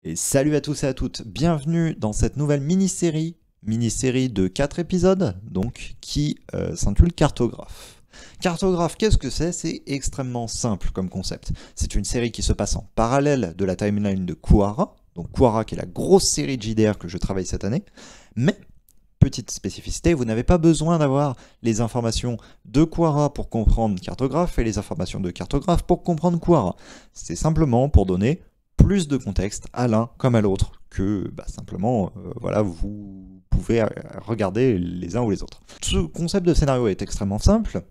Et salut à tous et à toutes, bienvenue dans cette nouvelle mini-série de 4 épisodes, donc, qui s'intitule Cartographe. Cartographe, qu'est-ce que c'est? C'est extrêmement simple comme concept. C'est une série qui se passe en parallèle de la timeline de Kuwara, donc Kuwara qui est la grosse série de JDR que je travaille cette année, mais, petite spécificité, vous n'avez pas besoin d'avoir les informations de Kuwara pour comprendre Cartographe et les informations de Cartographe pour comprendre Kuwara. C'est simplement pour donner plus de contexte à l'un comme à l'autre que simplement voilà, vous pouvez regarder les uns ou les autres. Ce concept de scénario est extrêmement simple.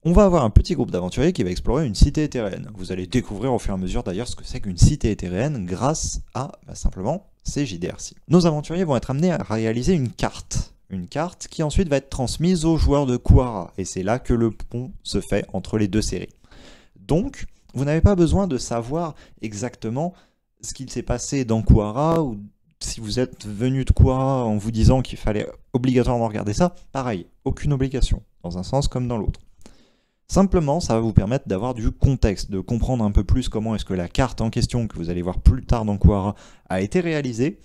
On va avoir un petit groupe d'aventuriers qui va explorer une cité éthéréenne. Vous allez découvrir au fur et à mesure d'ailleurs ce que c'est qu'une cité éthéréenne grâce à simplement ces JDR-ci. Nos aventuriers vont être amenés à réaliser une carte qui ensuite va être transmise aux joueurs de Kuwara, et c'est là que le pont se fait entre les deux séries. Donc, vous n'avez pas besoin de savoir exactement ce qu'il s'est passé dans Kuwara, ou si vous êtes venu de Kuwara en vous disant qu'il fallait obligatoirement regarder ça, pareil, aucune obligation, dans un sens comme dans l'autre. Simplement, ça va vous permettre d'avoir du contexte, de comprendre un peu plus comment est-ce que la carte en question, que vous allez voir plus tard dans Kuwara, a été réalisée,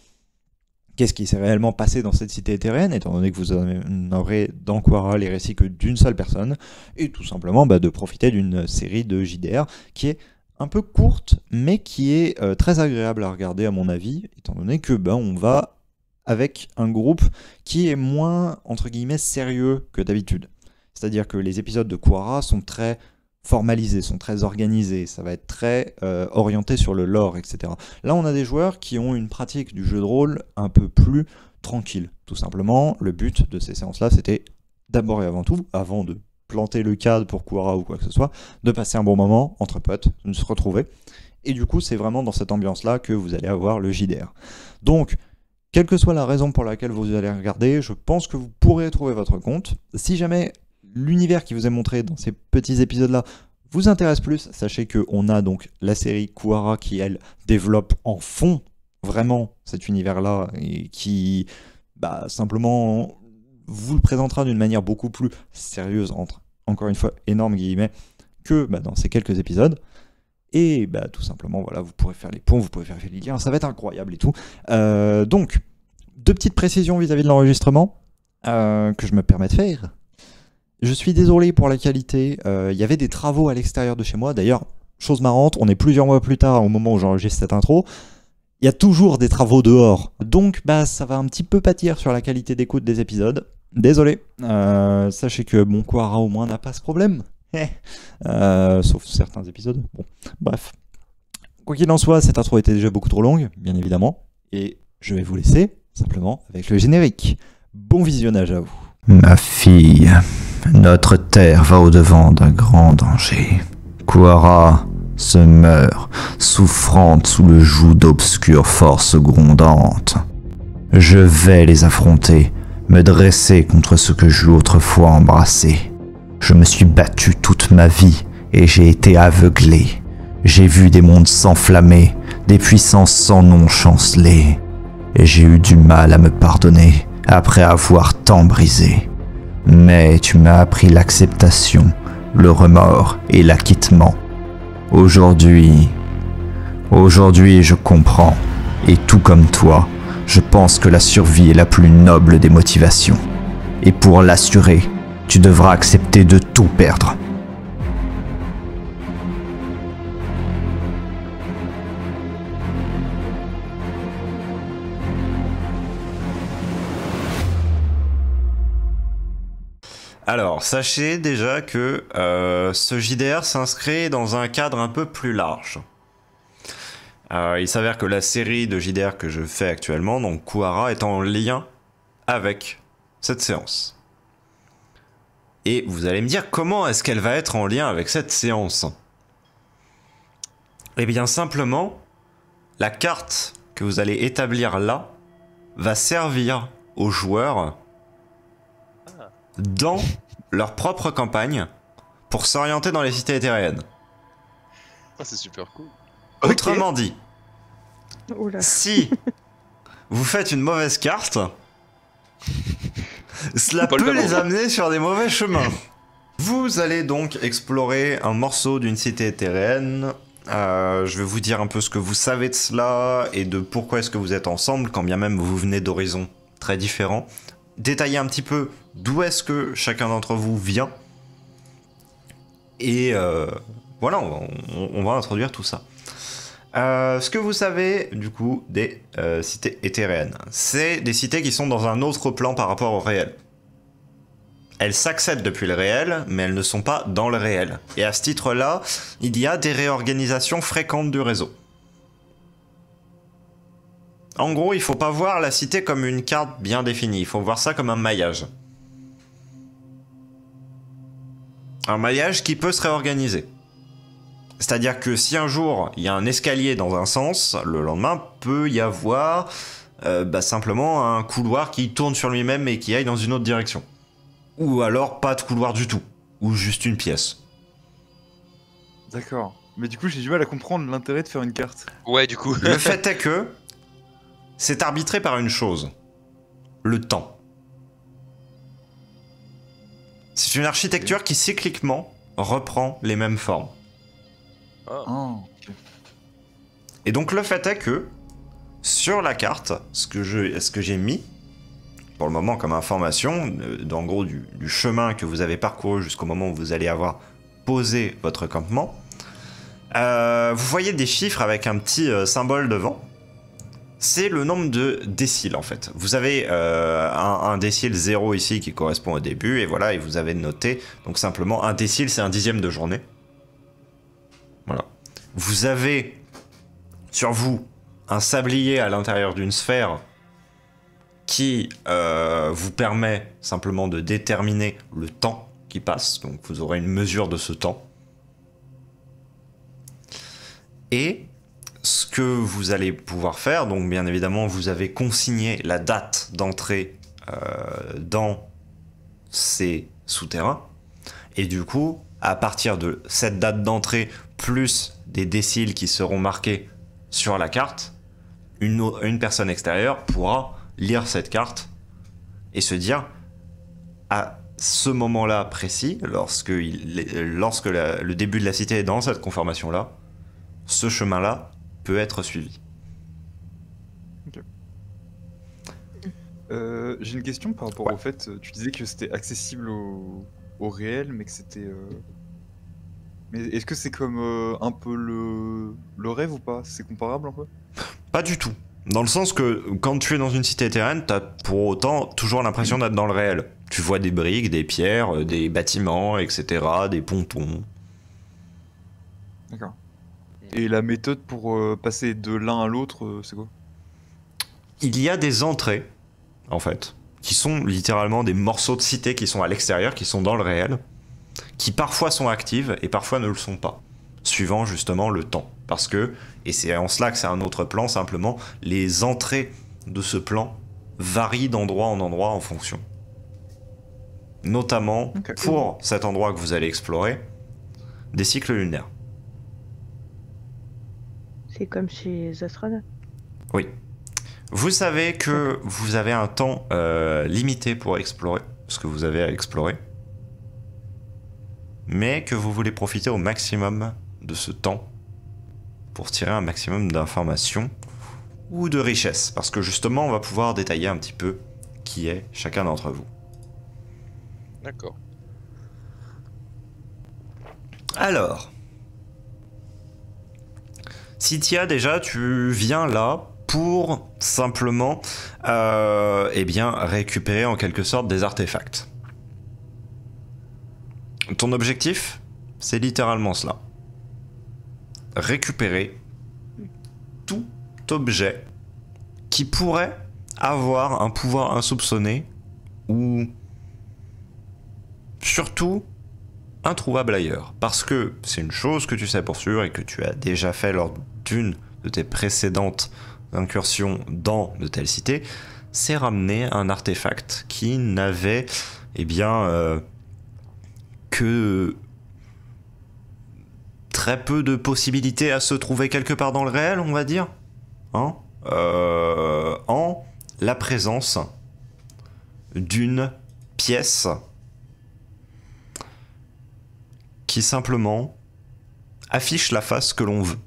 qu'est-ce qui s'est réellement passé dans cette cité éthérienne, étant donné que vous n'aurez dans Kuwara les récits que d'une seule personne, et tout simplement de profiter d'une série de JDR qui est un peu courte, mais qui est très agréable à regarder à mon avis, étant donné que on va avec un groupe qui est moins, entre guillemets, sérieux que d'habitude. C'est-à-dire que les épisodes de Kuwara sont très formalisés, sont très organisés, ça va être très orienté sur le lore, etc. Là, on a des joueurs qui ont une pratique du jeu de rôle un peu plus tranquille. Tout simplement, le but de ces séances-là, c'était d'abord et avant tout, avant de planter le cadre pour Kuwara ou quoi que ce soit, de passer un bon moment entre potes, de se retrouver. Et du coup, c'est vraiment dans cette ambiance-là que vous allez avoir le JDR. Donc, quelle que soit la raison pour laquelle vous allez regarder, je pense que vous pourrez trouver votre compte. Si jamais l'univers qui vous est montré dans ces petits épisodes-là vous intéresse plus, sachez qu'on a donc la série Kuwara qui, elle, développe en fond vraiment cet univers-là et qui, simplement, vous le présentera d'une manière beaucoup plus sérieuse, entre, encore une fois, énorme guillemets, que dans ces quelques épisodes. Et tout simplement, voilà, vous pourrez faire les ponts, vous pourrez faire les liens, ça va être incroyable et tout. Donc, deux petites précisions vis-à-vis de l'enregistrement que je me permets de faire. Je suis désolé pour la qualité, il y avait des travaux à l'extérieur de chez moi. D'ailleurs, chose marrante, on est plusieurs mois plus tard au moment où j'enregistre cette intro, il y a toujours des travaux dehors. Donc ça va un petit peu pâtir sur la qualité d'écoute des épisodes. Désolé, sachez que Kuwara au moins n'a pas ce problème. Sauf certains épisodes. Bon, bref. Quoi qu'il en soit, cette intro était déjà beaucoup trop longue, bien évidemment. Et je vais vous laisser simplement avec le générique. Bon visionnage à vous. Ma fille, notre terre va au-devant d'un grand danger. Kuwara se meurt, souffrante sous le joug d'obscures forces grondantes. Je vais les affronter, me dresser contre ce que j'eus autrefois embrassé. Je me suis battu toute ma vie et j'ai été aveuglé. J'ai vu des mondes s'enflammer, des puissances sans nom chanceler. Et j'ai eu du mal à me pardonner après avoir tant brisé. Mais tu m'as appris l'acceptation, le remords et l'acquittement. Aujourd'hui, je comprends, et tout comme toi, je pense que la survie est la plus noble des motivations. Et pour l'assurer, tu devras accepter de tout perdre. Alors, sachez déjà que ce JDR s'inscrit dans un cadre un peu plus large. Il s'avère que la série de JDR que je fais actuellement, donc Kuwara, est en lien avec cette séance. Et vous allez me dire, comment est-ce qu'elle va être en lien avec cette séance? Eh bien, simplement, la carte que vous allez établir là va servir aux joueurs dans leur propre campagne pour s'orienter dans les cités éthériennes. Ah, c'est super cool. Autrement dit, Oula. si vous faites une mauvaise carte, cela Pas le peut même les endroit. amener sur des mauvais chemins. Vous allez donc explorer un morceau d'une cité éthérienne Je vais vous dire un peu ce que vous savez de cela et de pourquoi est-ce que vous êtes ensemble, quand bien même vous venez d'horizons très différents. Détailler un petit peu d'où est-ce que chacun d'entre vous vient. Et voilà, on va introduire tout ça. Ce que vous savez, du coup, des cités éthéréennes, c'est des cités qui sont dans un autre plan par rapport au réel. Elles s'accèdent depuis le réel, mais elles ne sont pas dans le réel. Et à ce titre-là, il y a des réorganisations fréquentes du réseau. En gros, il faut pas voir la cité comme une carte bien définie, il faut voir ça comme un maillage. Un maillage qui peut se réorganiser. C'est-à-dire que si un jour, il y a un escalier dans un sens, le lendemain, peut y avoir simplement un couloir qui tourne sur lui-même et qui aille dans une autre direction. Ou alors pas de couloir du tout, ou juste une pièce. D'accord. Mais du coup, j'ai du mal à comprendre l'intérêt de faire une carte. Ouais, du coup. Le fait est que c'est arbitré par une chose, le temps. C'est une architecture qui cycliquement reprend les mêmes formes. Ah, ok. Et donc le fait est que sur la carte, ce que j'ai mis pour le moment comme information, en gros du chemin que vous avez parcouru jusqu'au moment où vous allez avoir posé votre campement, vous voyez des chiffres avec un petit symbole devant. C'est le nombre de déciles en fait. Vous avez un décile 0 ici qui correspond au début, et voilà, et vous avez noté, donc simplement un décile c'est un dixième de journée. Voilà. Vous avez sur vous un sablier à l'intérieur d'une sphère qui vous permet simplement de déterminer le temps qui passe, donc vous aurez une mesure de ce temps. Et ce que vous allez pouvoir faire, donc bien évidemment vous avez consigné la date d'entrée dans ces souterrains, et du coup à partir de cette date d'entrée plus des déciles qui seront marqués sur la carte, une personne extérieure pourra lire cette carte et se dire à ce moment-là précis, lorsque le début de la cité est dans cette conformation-là, ce chemin-là peut être suivi. J'ai une question par rapport Ouais. au fait, tu disais que c'était accessible au réel, mais que c'était... Mais est-ce que c'est comme un peu le rêve ou pas? C'est comparable un peu? Pas du tout. Dans le sens que quand tu es dans une cité éthérienne, t'as pour autant toujours l'impression d'être dans le réel. Tu vois des briques, des pierres, des bâtiments, etc., des pontons. D'accord. Et la méthode pour passer de l'un à l'autre, c'est quoi? Il y a des entrées, en fait, qui sont littéralement des morceaux de cité qui sont à l'extérieur, qui sont dans le réel, qui parfois sont actives et parfois ne le sont pas, suivant justement le temps. Parce que, et c'est en cela que c'est un autre plan, simplement, les entrées de ce plan varient d'endroit en endroit en fonction. Notamment, Ok. pour cet endroit que vous allez explorer, des cycles lunaires. C'est comme chez les astronautes. Oui. Vous savez que vous avez un temps limité pour explorer ce que vous avez à explorer, mais que vous voulez profiter au maximum de ce temps pour tirer un maximum d'informations ou de richesses, parce que justement on va pouvoir détailler un petit peu qui est chacun d'entre vous. D'accord. Alors, Cynthia, déjà tu viens là pour simplement récupérer en quelque sorte des artefacts. Ton objectif, c'est littéralement cela. Récupérer tout objet qui pourrait avoir un pouvoir insoupçonné ou surtout introuvable ailleurs. Parce que c'est une chose que tu sais pour sûr et que tu as déjà fait lors d'une de tes précédentes incursions dans de telles cités, c'est ramener un artefact qui n'avait que très peu de possibilités à se trouver quelque part dans le réel, on va dire, en la présence d'une pièce qui simplement affiche la face que l'on veut.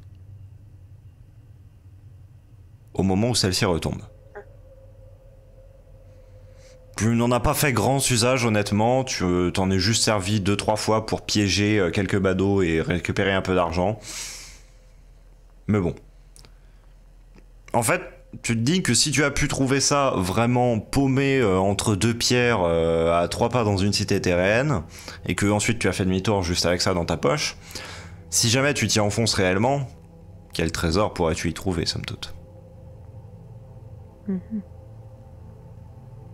Au moment où celle-ci retombe. Tu n'en as pas fait grand usage, honnêtement. Tu t'en es juste servi 2-3 fois pour piéger quelques badauds et récupérer un peu d'argent. Mais bon. En fait, tu te dis que si tu as pu trouver ça vraiment paumé entre deux pierres à 3 pas dans une cité terraine, et que ensuite tu as fait demi-tour juste avec ça dans ta poche, si jamais tu t'y enfonces réellement, quel trésor pourrais-tu y trouver, somme toute? Mhm.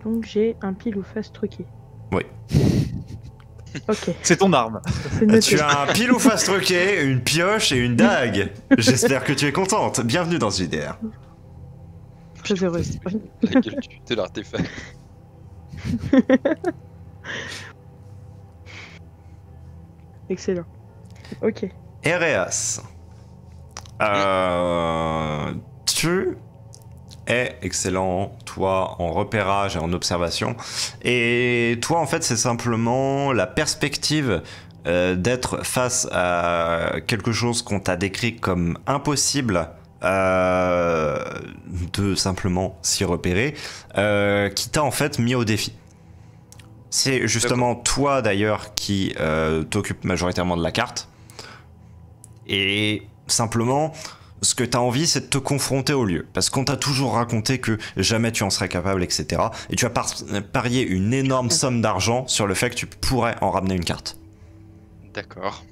Donc j'ai un pile ou face truqué. Oui. Ok, C'est ton arme. c'est noté. Tu as un pile ou face truqué, une pioche et une dague. J'espère que tu es contente. Bienvenue dans ce JDR. Très heureuse. La gueule de l'artefact. Excellent. Ok. Ereas. Tu es excellent, toi, en repérage et en observation. Et toi, en fait, c'est simplement la perspective d'être face à quelque chose qu'on t'a décrit comme impossible de simplement s'y repérer, qui t'a en fait mis au défi. C'est justement toi d'ailleurs qui t'occupe majoritairement de la carte. Et simplement, ce que t'as envie, c'est de te confronter au lieu. Parce qu'on t'a toujours raconté que jamais tu en serais capable, etc. Et tu as parié une énorme somme d'argent sur le fait que tu pourrais en ramener une carte. D'accord.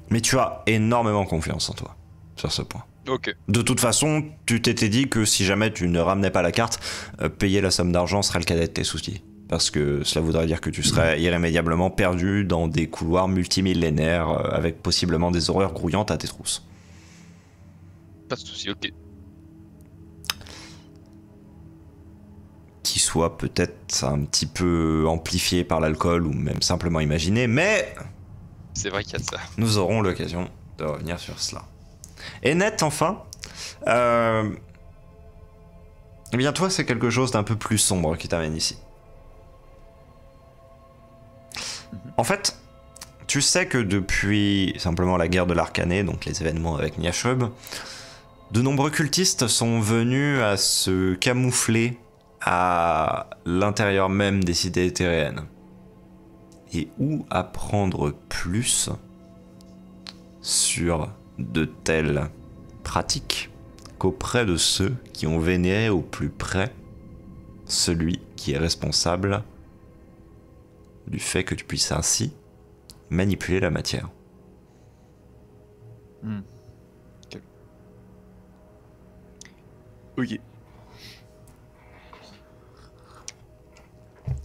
Mais tu as énormément confiance en toi, sur ce point. Ok. De toute façon, tu t'étais dit que si jamais tu ne ramenais pas la carte, payer la somme d'argent serait le cadet de tes soucis. Parce que cela voudrait dire que tu serais irrémédiablement perdu dans des couloirs multimillénaires avec possiblement des horreurs grouillantes à tes trousses. Pas de soucis, ok. Qui soit peut-être un petit peu amplifié par l'alcool ou même simplement imaginé, mais C'est vrai qu'il y a de ça. nous aurons l'occasion de revenir sur cela. Et Net, enfin, eh bien toi, c'est quelque chose d'un peu plus sombre qui t'amène ici. En fait, tu sais que depuis simplement la guerre de l'Arcané, donc les événements avec Niashub, de nombreux cultistes sont venus à se camoufler à l'intérieur même des cités éthéréennes. Et où apprendre plus sur de telles pratiques qu'auprès de ceux qui ont vénéré au plus près celui qui est responsable du fait que tu puisses ainsi manipuler la matière. Ok.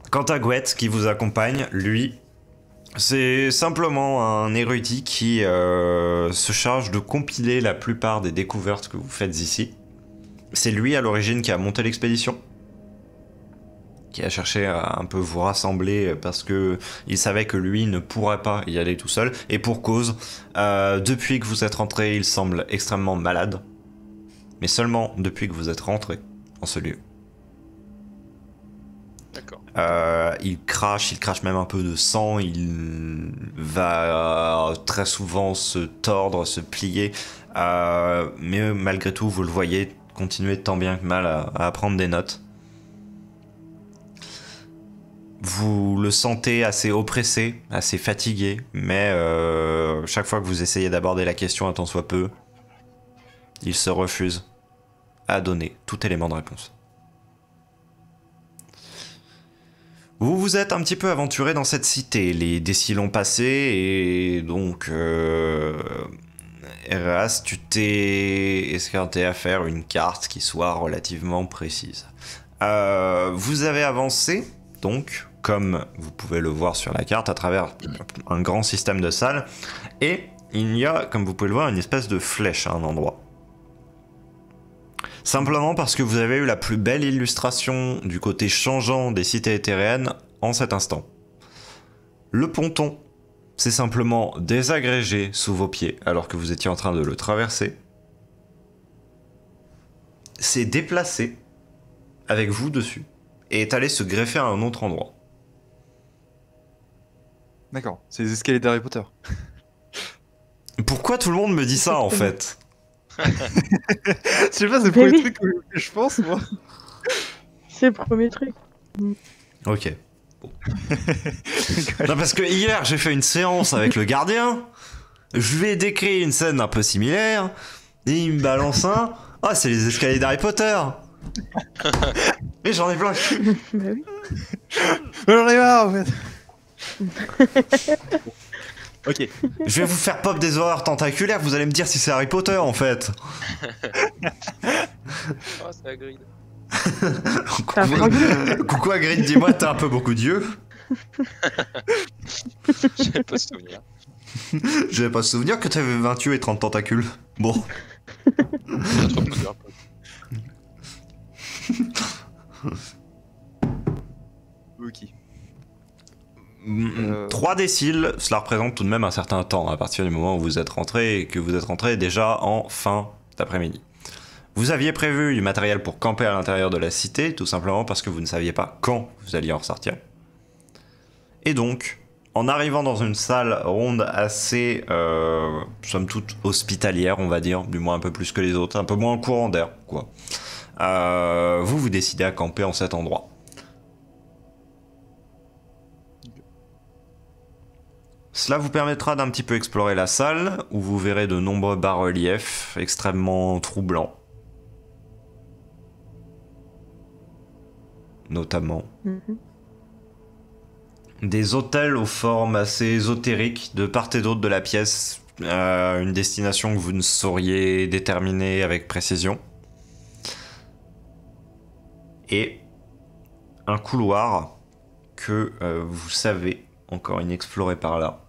Quant à Gwet qui vous accompagne, lui, c'est simplement un érudit qui se charge de compiler la plupart des découvertes que vous faites ici. C'est lui à l'origine qui a monté l'expédition, qui a cherché à un peu vous rassembler parce que il savait que lui ne pourrait pas y aller tout seul. Et pour cause, depuis que vous êtes rentré, il semble extrêmement malade. Mais seulement depuis que vous êtes rentré en ce lieu. D'accord. Il crache même un peu de sang, il va très souvent se tordre, se plier, mais malgré tout, vous le voyez continuer tant bien que mal à prendre des notes. Vous le sentez assez oppressé, assez fatigué, mais chaque fois que vous essayez d'aborder la question un tant soit peu, il se refuse à donner tout élément de réponse. Vous vous êtes un petit peu aventuré dans cette cité, les décis l'ont passé, et donc Ereas, tu t'es escarté à faire une carte qui soit relativement précise. Vous avez avancé, donc, comme vous pouvez le voir sur la carte, à travers un grand système de salles, et il y a, comme vous pouvez le voir, une espèce de flèche à un endroit. Simplement parce que vous avez eu la plus belle illustration du côté changeant des cités éthéréennes en cet instant. Le ponton s'est simplement désagrégé sous vos pieds alors que vous étiez en train de le traverser. S'est déplacé avec vous dessus et est allé se greffer à un autre endroit. D'accord. C'est les escaliers d'Harry Potter. Pourquoi tout le monde me dit ça en fait? Je sais pas, c'est le Mais premier oui. truc que je pense, moi. C'est le premier truc. Ok. Bon. Non, parce que hier j'ai fait une séance avec le gardien, je lui ai décrit une scène un peu similaire, et il me balance un. Ah, c'est les escaliers d'Harry Potter! Mais j'en ai plein le cul. Bah oui. J'en ai marre, en fait. Ok. Je vais vous faire pop des horreurs tentaculaires, vous allez me dire si c'est Harry Potter en fait. Oh, c'est Hagrid. T'as un fragile. Coucou Hagrid, dis-moi, t'as un peu beaucoup d'yeux? J'avais pas souvenir. J'avais pas souvenir que t'avais 20 yeux et 30 tentacules. Bon. J'ai trop plusieurs potes. Ok. 3 déciles, cela représente tout de même un certain temps à partir du moment où vous êtes rentré et que vous êtes rentré déjà en fin d'après-midi. Vous aviez prévu du matériel pour camper à l'intérieur de la cité, tout simplement parce que vous ne saviez pas quand vous alliez en sortir. Et donc, en arrivant dans une salle ronde assez, somme toute, hospitalière, on va dire, du moins un peu plus que les autres, un peu moins courant d'air, quoi. Vous décidez à camper en cet endroit. Cela vous permettra d'un petit peu explorer la salle, où vous verrez de nombreux bas-reliefs extrêmement troublants. Notamment Mhm. des hôtels aux formes assez ésotériques de part et d'autre de la pièce, une destination que vous ne sauriez déterminer avec précision. Et un couloir que vous savez encore inexploré par là,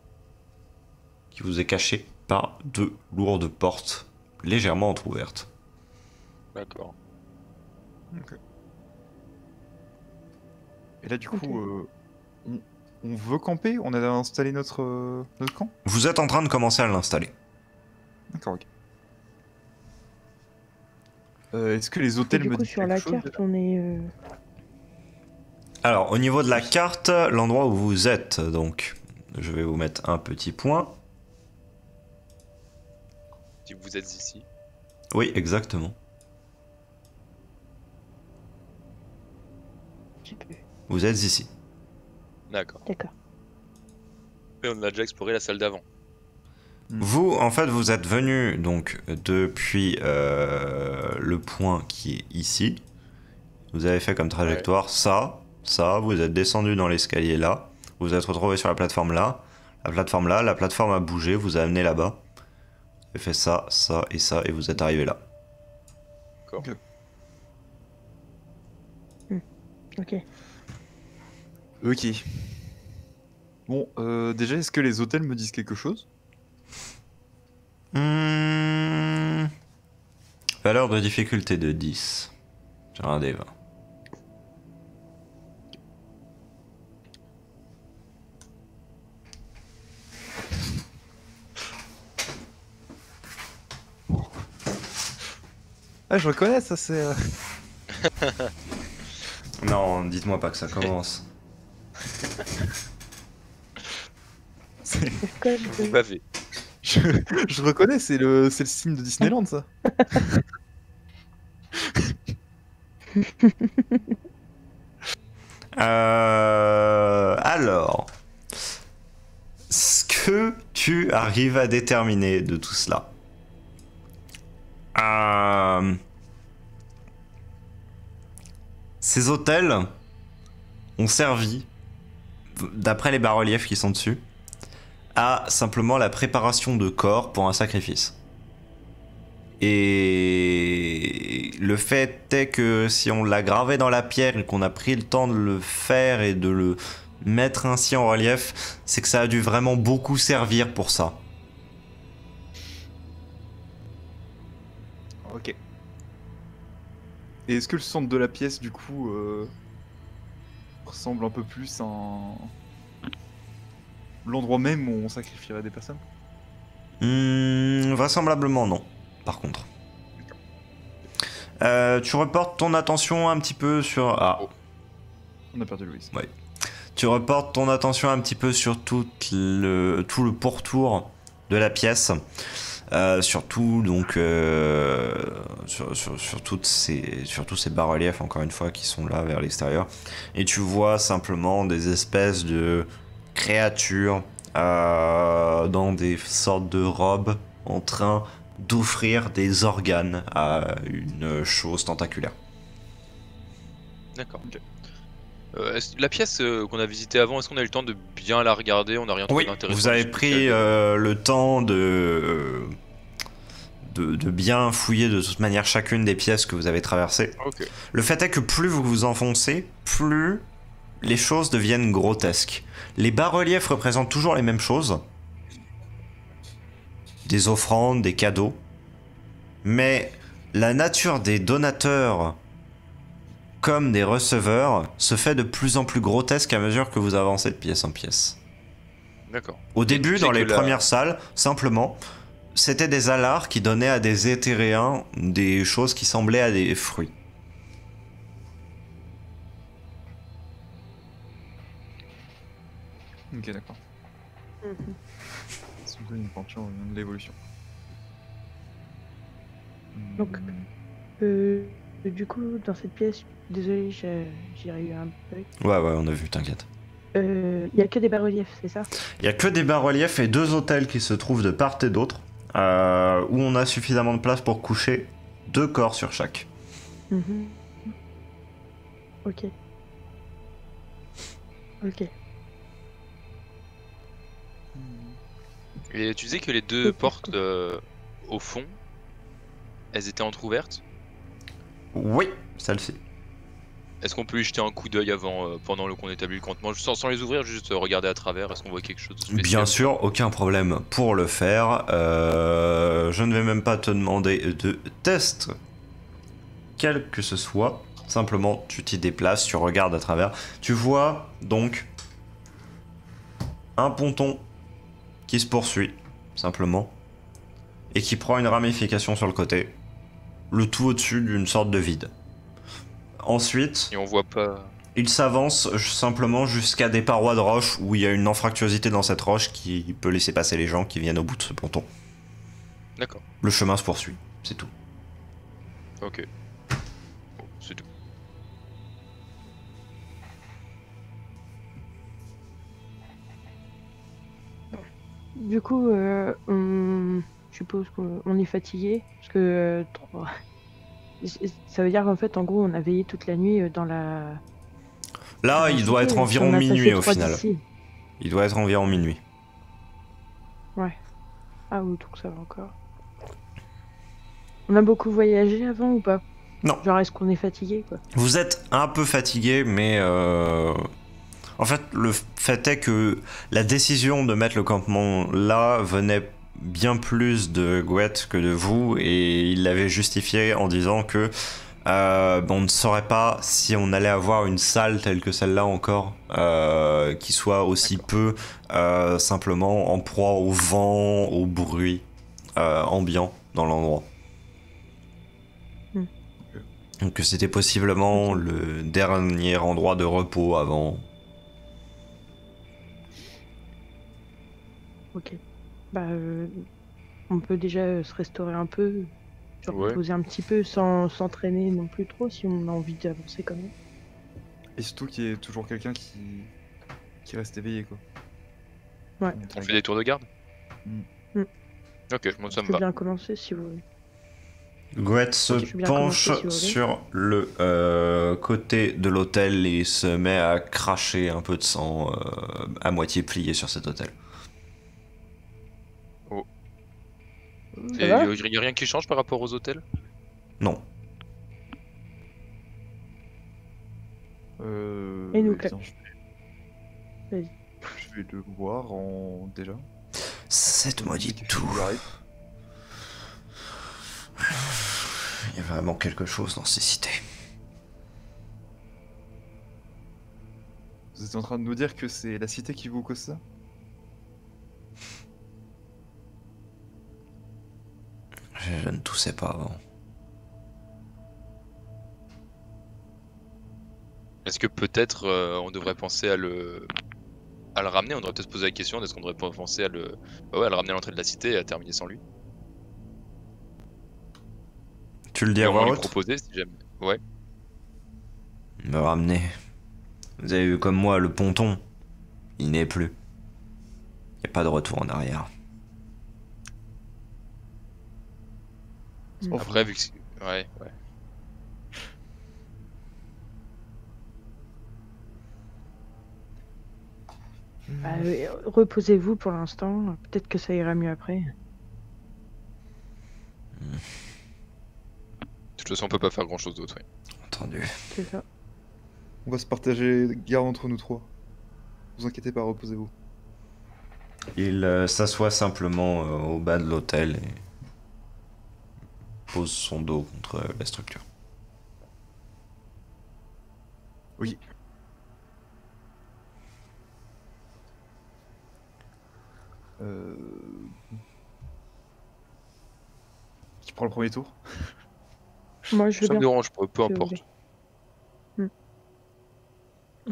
qui vous est caché par 2 lourdes portes légèrement entrouvertes. D'accord. Et là, du coup, Ok. on veut camper? On a installé notre camp? Vous êtes en train de commencer à l'installer. D'accord, ok. Est-ce que les hôtels Du me coup, disent sur quelque la chose carte, on est. Alors, au niveau de la carte, l'endroit où vous êtes, donc, je vais vous mettre un petit point. Si vous êtes ici. Oui, exactement. Je sais plus. Vous êtes ici. D'accord. D'accord. Et on a déjà exploré la salle d'avant. Vous, en fait, vous êtes venu donc depuis le point qui est ici. Vous avez fait comme trajectoire ça, vous êtes descendu dans l'escalier là, vous vous êtes retrouvé sur la plateforme là, la plateforme a bougé, vous a amené là-bas. Vous avez fait ça, ça et vous êtes arrivé là. D'accord. Ok. Ok. Bon, déjà, est-ce que les hôtels me disent quelque chose? Valeur de difficulté de 10 sur un des 20. Ah, je reconnais, ça, c'est... Non, dites-moi pas que ça commence. c'est- Le code de- Pavé. je reconnais, c'est le signe de Disneyland, ça. Alors, ce que tu arrives à déterminer de tout cela. Ces hôtels ont servi, d'après les bas-reliefs qui sont dessus, à simplement la préparation de corps pour un sacrifice. Et le fait est que si on l'a gravé dans la pierre et qu'on a pris le temps de le faire et de le mettre ainsi en relief, c'est que ça a dû vraiment beaucoup servir pour ça. Ok. Et est-ce que le centre de la pièce, du coup, ressemble un peu plus à l'endroit même où on sacrifierait des personnes? Vraisemblablement non, par contre. Tu reportes ton attention un petit peu sur... Ah, On a perdu Louise. tu reportes ton attention un petit peu sur tout le pourtour de la pièce. Surtout donc sur tous ces bas-reliefs encore une fois qui sont là vers l'extérieur, et tu vois simplement des espèces de créatures dans des sortes de robes en train d'offrir des organes à une chose tentaculaire. D'accord. Ok. La pièce qu'on a visitée avant, est-ce qu'on a eu le temps de bien la regarder? On n'a rien trouvé Oui, d'intéressant. vous avez de pris spécial. le temps de bien fouiller de toute manière chacune des pièces que vous avez traversées. Ok. Le fait est que plus vous vous enfoncez, plus les choses deviennent grotesques. Les bas-reliefs représentent toujours les mêmes choses. Des offrandes, des cadeaux. Mais la nature des donateurs comme des receveurs se fait de plus en plus grotesque à mesure que vous avancez de pièce en pièce. D'accord. Au début, tu sais dans les que la- premières salles, simplement, c'était des alars qui donnaient à des éthéréens des choses qui semblaient à des fruits. Ok, d'accord. Mhm. Ça me donne une penchant de l'évolution. Donc, du coup, dans cette pièce, désolé, j'ai eu un bug. Ouais, on a vu, t'inquiète. Il y a que des bas-reliefs, c'est ça? Il y a que des bas-reliefs et 2 hôtels qui se trouvent de part et d'autre, où on a suffisamment de place pour coucher 2 corps sur chaque. Mhm. Ok. Ok. Et tu disais que les deux Ok. portes au fond, elles étaient entrouvertes. Oui, celle-ci. Est-ce qu'on peut y jeter un coup d'œil avant, pendant qu'on établit le campement, sans les ouvrir, juste regarder à travers? Est-ce qu'on voit quelque chose de spécial? Bien sûr, aucun problème pour le faire. Je ne vais même pas te demander de test, quel que ce soit. Simplement, tu t'y déplaces, tu regardes à travers. Tu vois donc un ponton qui se poursuit, simplement, et qui prend une ramification sur le côté. Le tout au-dessus d'une sorte de vide. Ensuite, Et on voit pas. il s'avance simplement jusqu'à des parois de roche où il y a une anfractuosité dans cette roche qui peut laisser passer les gens qui viennent au bout de ce ponton. D'accord. Le chemin se poursuit, c'est tout. Ok. Bon, c'est tout. Du coup, je suppose qu'on est fatigué, parce que ça veut dire qu'en fait, en gros, on a veillé toute la nuit dans la. Là, il doit être cité, environ on a passé minuit au 3 final. d'ici. Il doit être environ minuit. Ouais. Ah oui, donc ça va encore. On a beaucoup voyagé avant ou pas? Non. Genre, est-ce qu'on est fatigué, quoi? Vous êtes un peu fatigué, mais en fait, le fait est que la décision de mettre le campement là venait bien plus de Gouette que de vous, et il l'avait justifié en disant que on ne saurait pas si on allait avoir une salle telle que celle-là encore, qui soit aussi peu simplement en proie au vent, au bruit ambiant dans l'endroit. Donc c'était possiblement le dernier endroit de repos avant. Ok. Bah, on peut déjà se restaurer un peu, se Ouais. reposer un petit peu sans s'entraîner non plus trop si on a envie d'avancer quand même. Et surtout qu'il y ait toujours quelqu'un qui reste éveillé, quoi. Ouais. On fait des tours de garde? Mm. Ok, moi ça Je me peux va. bien commencer si vous voulez. Gouette se Ok, je veux bien penche commencer, si vous voulez. sur le côté de l'hôtel et se met à cracher un peu de sang à moitié plié sur cet hôtel. Ça va? Il y a rien qui change par rapport aux hôtels? Non. Et nous, bien, Vas-y. je vais le voir déjà. Cette maudite Quelque chose toux. lui arrive. Il y a vraiment quelque chose dans ces cités. Vous êtes en train de nous dire que c'est la cité qui vous cause ça? Je ne toussais pas avant. Est-ce que peut-être on devrait penser à à le ramener, on devrait peut-être se poser la question est-ce qu'on devrait pas penser à le, bah ouais, à le ramener à l'entrée de la cité et à terminer sans lui. Tu le dis Et à au moins voix lui haute? proposer si jamais. Ouais. Me ramener. Vous avez vu comme moi, le ponton. Il n'est plus. Il n'y a pas de retour en arrière. Après vu que ouais. Bah, reposez-vous pour l'instant. Peut-être que ça ira mieux après. De toute façon on peut pas faire grand chose d'autre. Ouais. Entendu. C'est ça. On va se partager garde entre nous trois. Vous inquiétez pas, reposez-vous. Il s'assoit simplement au bas de l'hôtel et pose son dos contre la structure. Oui. Qui prend le premier tour? Moi, je veux Ça me bien. dérange pas, peu si vous importe. voulez.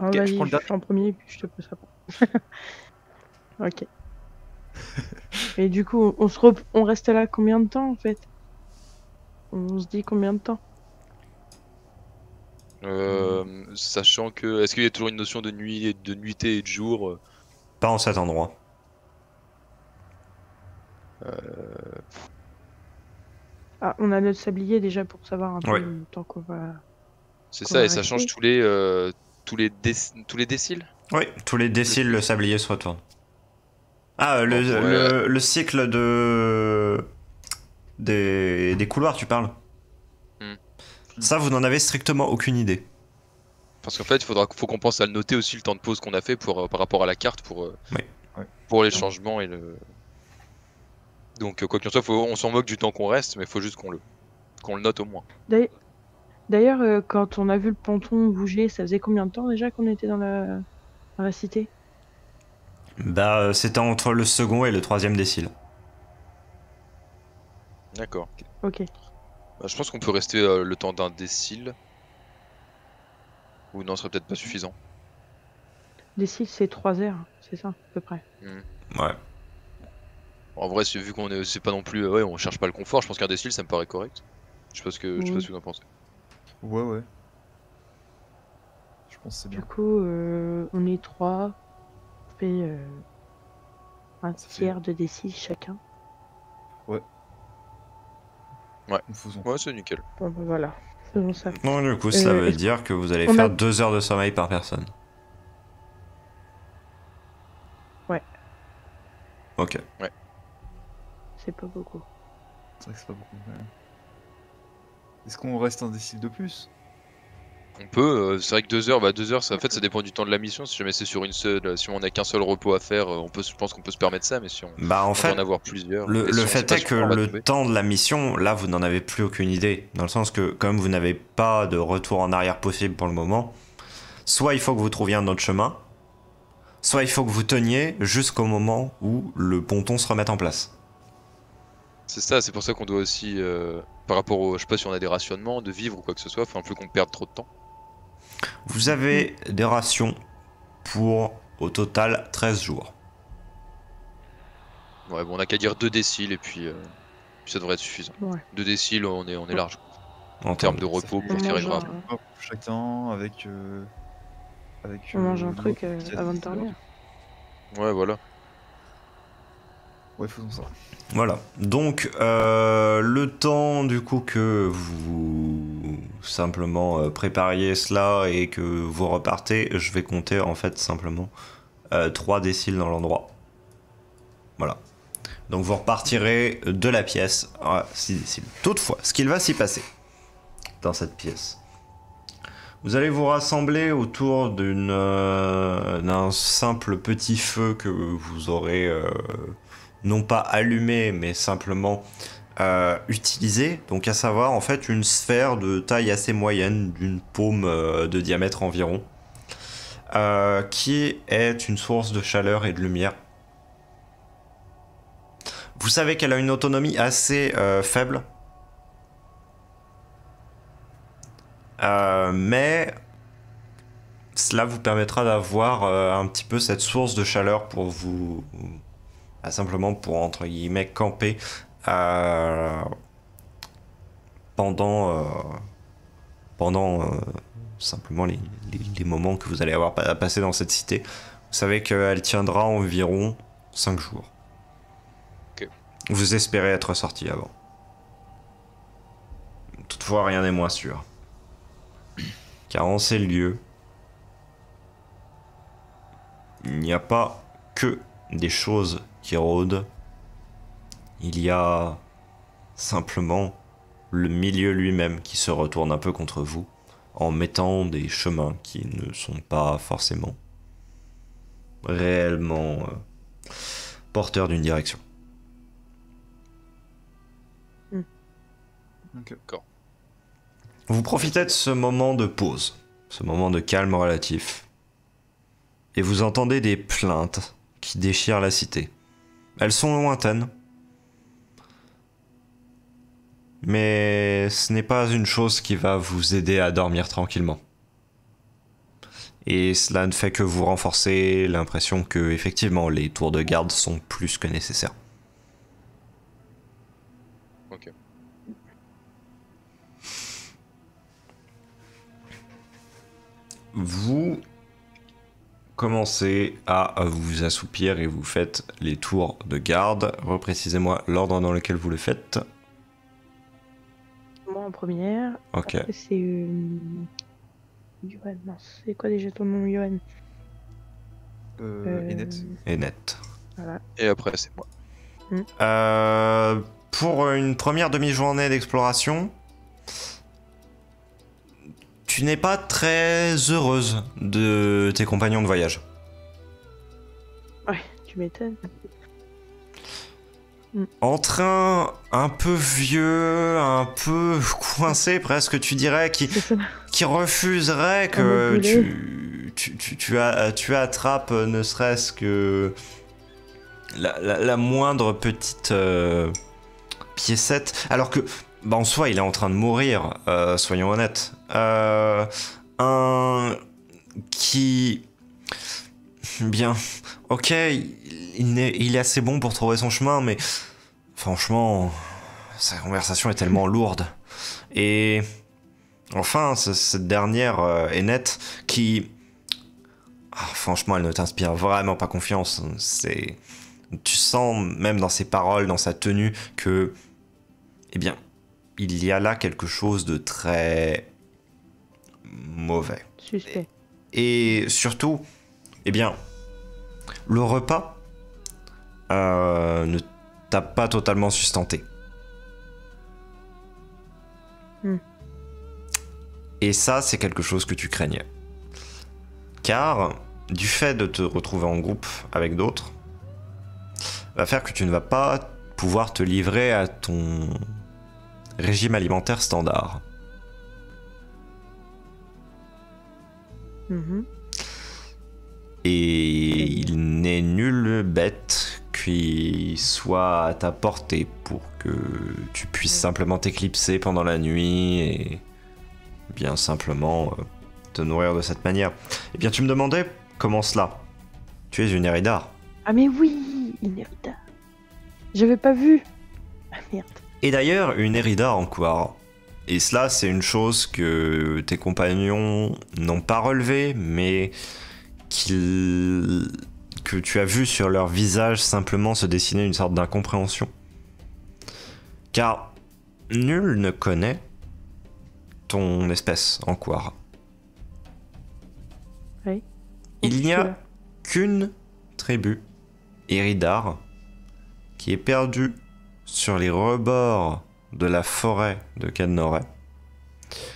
Ah, Ok, je vas-y, prends le je fais en premier, puis je te pose après. Ok. Et du coup, on reste là combien de temps en fait? On se dit combien de temps? Sachant que est-ce qu'il y a toujours une notion de nuit, de nuitée et de jour Pas en cet endroit. Ah, on a notre sablier déjà pour savoir un peu Ouais. le temps qu'on va. C'est Qu'on ça va et ça change rester. tous les déciles. Oui, tous les déciles, le sablier se retourne. Ah, On pourrait- le cycle de... des couloirs, tu parles? Hmm. Ça, vous n'en avez strictement aucune idée. Parce qu'en fait, faut qu'on pense à le noter aussi le temps de pause qu'on a fait pour par rapport à la carte pour Oui. Ouais. pour les changements et le. Donc quoi qu'il en soit, on s'en moque du temps qu'on reste, mais il faut juste qu'on le note au moins. D'ailleurs, quand on a vu le ponton bouger, ça faisait combien de temps déjà qu'on était dans la cité? Bah, c'était entre le second et le troisième décile. D'accord. Ok. Bah, je pense qu'on peut rester le temps d'un décile. Ou non, ce serait peut-être pas suffisant. D'ici, c'est 3 heures, c'est ça, à peu près. Ouais. En vrai, vu qu'on est, c'est pas non plus, ouais, on cherche pas le confort. Je pense qu'un décile, ça me paraît correct. Je sais pas ce que vous en pensez. Ouais. Je pense que c'est Du bien. coup, on est 3. On fait un Ça fait- tiers de décile chacun. Nous faisons. Ouais, c'est nickel. Bon, bah voilà. Faisons ça. Non, du coup, ça veut est-ce dire que vous allez on faire a- 2 heures de sommeil par personne. Ouais. Ok. C'est pas beaucoup. C'est vrai que c'est pas beaucoup. Ouais. Est-ce qu'on reste un décile de plus? On peut, c'est vrai que 2 heures, bah 2 heures, ça, en fait, ça dépend du temps de la mission. Si jamais c'est sur une seule, si on a qu'un seul repos à faire, je pense qu'on peut se permettre ça, mais si on, Bah, en on fait, doit en avoir plusieurs. le et si on sait fait pas est sur que quoi on va le tomber. temps de la mission, là, vous n'en avez plus aucune idée. Dans le sens que, comme vous n'avez pas de retour en arrière possible pour le moment, soit il faut que vous trouviez un autre chemin, soit il faut que vous teniez jusqu'au moment où le ponton se remette en place. C'est ça, c'est pour ça qu'on doit aussi, par rapport au, je sais pas si on a des rationnements, de vivre ou quoi que ce soit, faut un peu qu'on perde trop de temps. Vous avez des rations pour, au total, 13 jours. Ouais, bon, on a qu'à dire 2 déciles et puis ça devrait être suffisant. Ouais. 2 déciles, on est large. En En termes de Ça repos, fait pour On tirer mange grave. un- Hop, chacun avec. On mange un le truc repas qui a avant de 10 dormir. heures. Ouais, voilà. Ouais, faisons ça. Voilà. Donc, le temps du coup que vous simplement prépariez cela et que vous repartez, je vais compter en fait simplement 3 déciles dans l'endroit. Voilà. Donc vous repartirez de la pièce à 6 déciles. Toutefois, ce qu'il va s'y passer dans cette pièce. Vous allez vous rassembler autour d'un simple petit feu que vous aurez non pas allumé, mais simplement utilisé. Donc à savoir en fait une sphère de taille assez moyenne, d'une paume de diamètre environ, qui est une source de chaleur et de lumière. Vous savez qu'elle a une autonomie assez faible. Mais cela vous permettra d'avoir un petit peu cette source de chaleur pour vous... simplement pour, entre guillemets, camper pendant simplement les moments que vous allez avoir à passer dans cette cité. Vous savez qu'elle tiendra environ 5 jours. Ok. Vous espérez être sorti avant. Toutefois, rien n'est moins sûr. Car en ces lieux, il n'y a pas que des choses qui rôdent. Il y a simplement le milieu lui-même qui se retourne un peu contre vous en mettant des chemins qui ne sont pas forcément réellement porteurs d'une direction. Ok. Vous profitez de ce moment de pause, ce moment de calme relatif, et vous entendez des plaintes qui déchirent la cité. Elles sont lointaines, mais ce n'est pas une chose qui va vous aider à dormir tranquillement. Et cela ne fait que vous renforcer l'impression que, effectivement, les tours de garde sont plus que nécessaires. Ok. Vous commencez à vous assoupir et vous faites les tours de garde. Reprécisez-moi l'ordre dans lequel vous le faites. Moi en première. Ok. Après, c'est. Johan, non, c'est quoi déjà ton nom, Johan? Enet. Et net. Voilà. Et après, c'est moi. Pour une première demi-journée d'exploration, tu n'es pas très heureuse de tes compagnons de voyage. Ouais, tu m'étonnes. En train un peu vieux, un peu coincé presque, tu dirais, C'est ça. qui refuserait Un mot que tu attrapes ne serait-ce que la moindre petite piécette, alors que en soi il est en train de mourir, soyons honnêtes. Un qui... Bien, ok, il est assez bon pour trouver son chemin, mais franchement, sa conversation est tellement lourde. Et enfin, cette dernière, Enet, qui... franchement, elle ne t'inspire vraiment pas confiance. Tu sens, même dans ses paroles, dans sa tenue, que... Eh bien, il y a là quelque chose de très... mauvais. Suspect. Et surtout, eh bien, le repas ne t'a pas totalement sustenté. Et ça, c'est quelque chose que tu craignais. Car, du fait de te retrouver en groupe avec d'autres, va faire que tu ne vas pas pouvoir te livrer à ton régime alimentaire standard. Et il n'est nulle bête qui soit à ta portée pour que tu puisses simplement t'éclipser pendant la nuit et bien simplement te nourrir de cette manière. Eh bien, tu me demandais comment cela? Tu es une Eridar. Ah mais oui, une Eridar. J'avais pas vu. Ah merde. Et d'ailleurs, une Eridar en Quara. Et cela, c'est une chose que tes compagnons n'ont pas relevée, mais que tu as vu sur leur visage simplement se dessiner une sorte d'incompréhension. Car nul ne connaît ton espèce en Quara. Oui. Il n'y a qu'une tribu, Eridar, qui est perdue sur les rebords de la forêt de Cadnoret,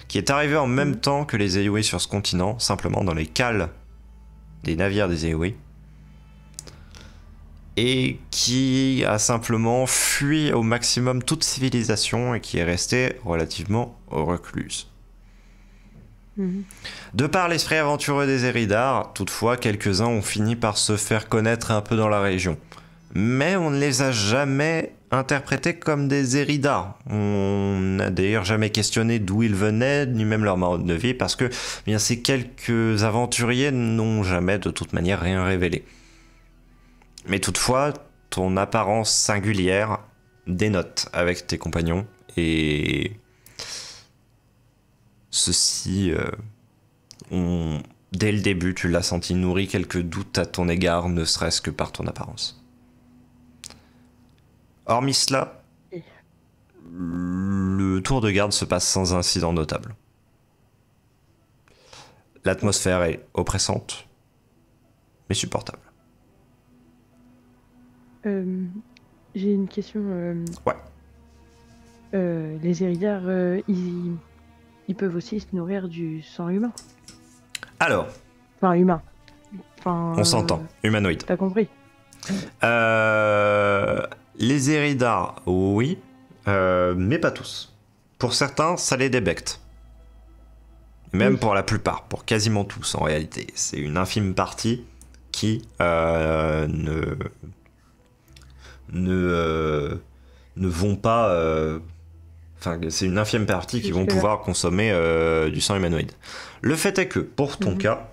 qui est arrivée en même temps que les Eowyn sur ce continent, simplement dans les cales des navires des Eowyn, et qui a simplement fui au maximum toute civilisation et qui est restée relativement recluse. De par l'esprit aventureux des Eridar, toutefois, quelques-uns ont fini par se faire connaître un peu dans la région. Mais on ne les a jamais interprétés comme des Zéridas. On n'a d'ailleurs jamais questionné d'où ils venaient, ni même leur mode de vie, parce que eh bien, ces quelques aventuriers n'ont jamais de toute manière rien révélé. Mais toutefois, ton apparence singulière dénote avec tes compagnons, et ceux-ci ont, dès le début, tu l'as senti, nourri quelques doutes à ton égard, ne serait-ce que par ton apparence. Hormis cela, le tour de garde se passe sans incident notable. L'atmosphère est oppressante, mais supportable. J'ai une question. Ouais. Les Zéridas, ils peuvent aussi se nourrir du sang humain. Alors, Enfin, humain. Enfin, on s'entend, humanoïde. T'as compris? Les Zéridas, oui, mais pas tous. Pour certains, ça les débecte. Même Oui. pour la plupart, pour quasiment tous en réalité. C'est une infime partie qui ne vont pas... Enfin, c'est une infime partie qui vont Jusque-là. pouvoir consommer du sang humanoïde. Le fait est que, pour ton cas,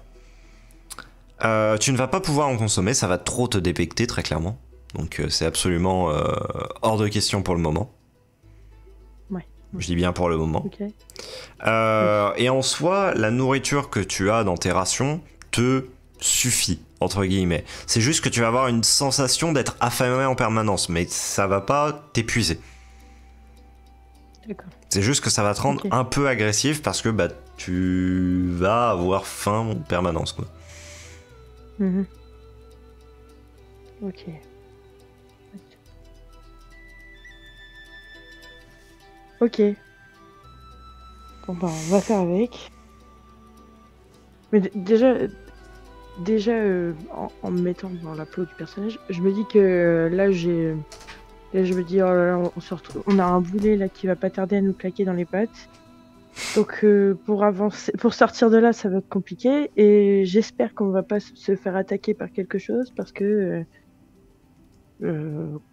tu ne vas pas pouvoir en consommer, ça va trop te débecter, très clairement. Donc c'est absolument hors de question pour le moment. Ouais. Je dis bien pour le moment. Ok. Et en soi, la nourriture que tu as dans tes rations te suffit, entre guillemets. C'est juste que tu vas avoir une sensation d'être affamé en permanence, mais ça va pas t'épuiser. D'accord. C'est juste que ça va te rendre Ok. un peu agressif parce que bah, tu vas avoir faim en permanence, quoi. Mhm. Ok. Ok. Bon bah on va faire avec. Mais déjà en me mettant dans la peau du personnage, je me dis que là je me dis oh là là, on se retrouve, on a un boulet là qui va pas tarder à nous claquer dans les pattes. Donc pour avancer, pour sortir de là, ça va être compliqué et j'espère qu'on va pas se faire attaquer par quelque chose parce que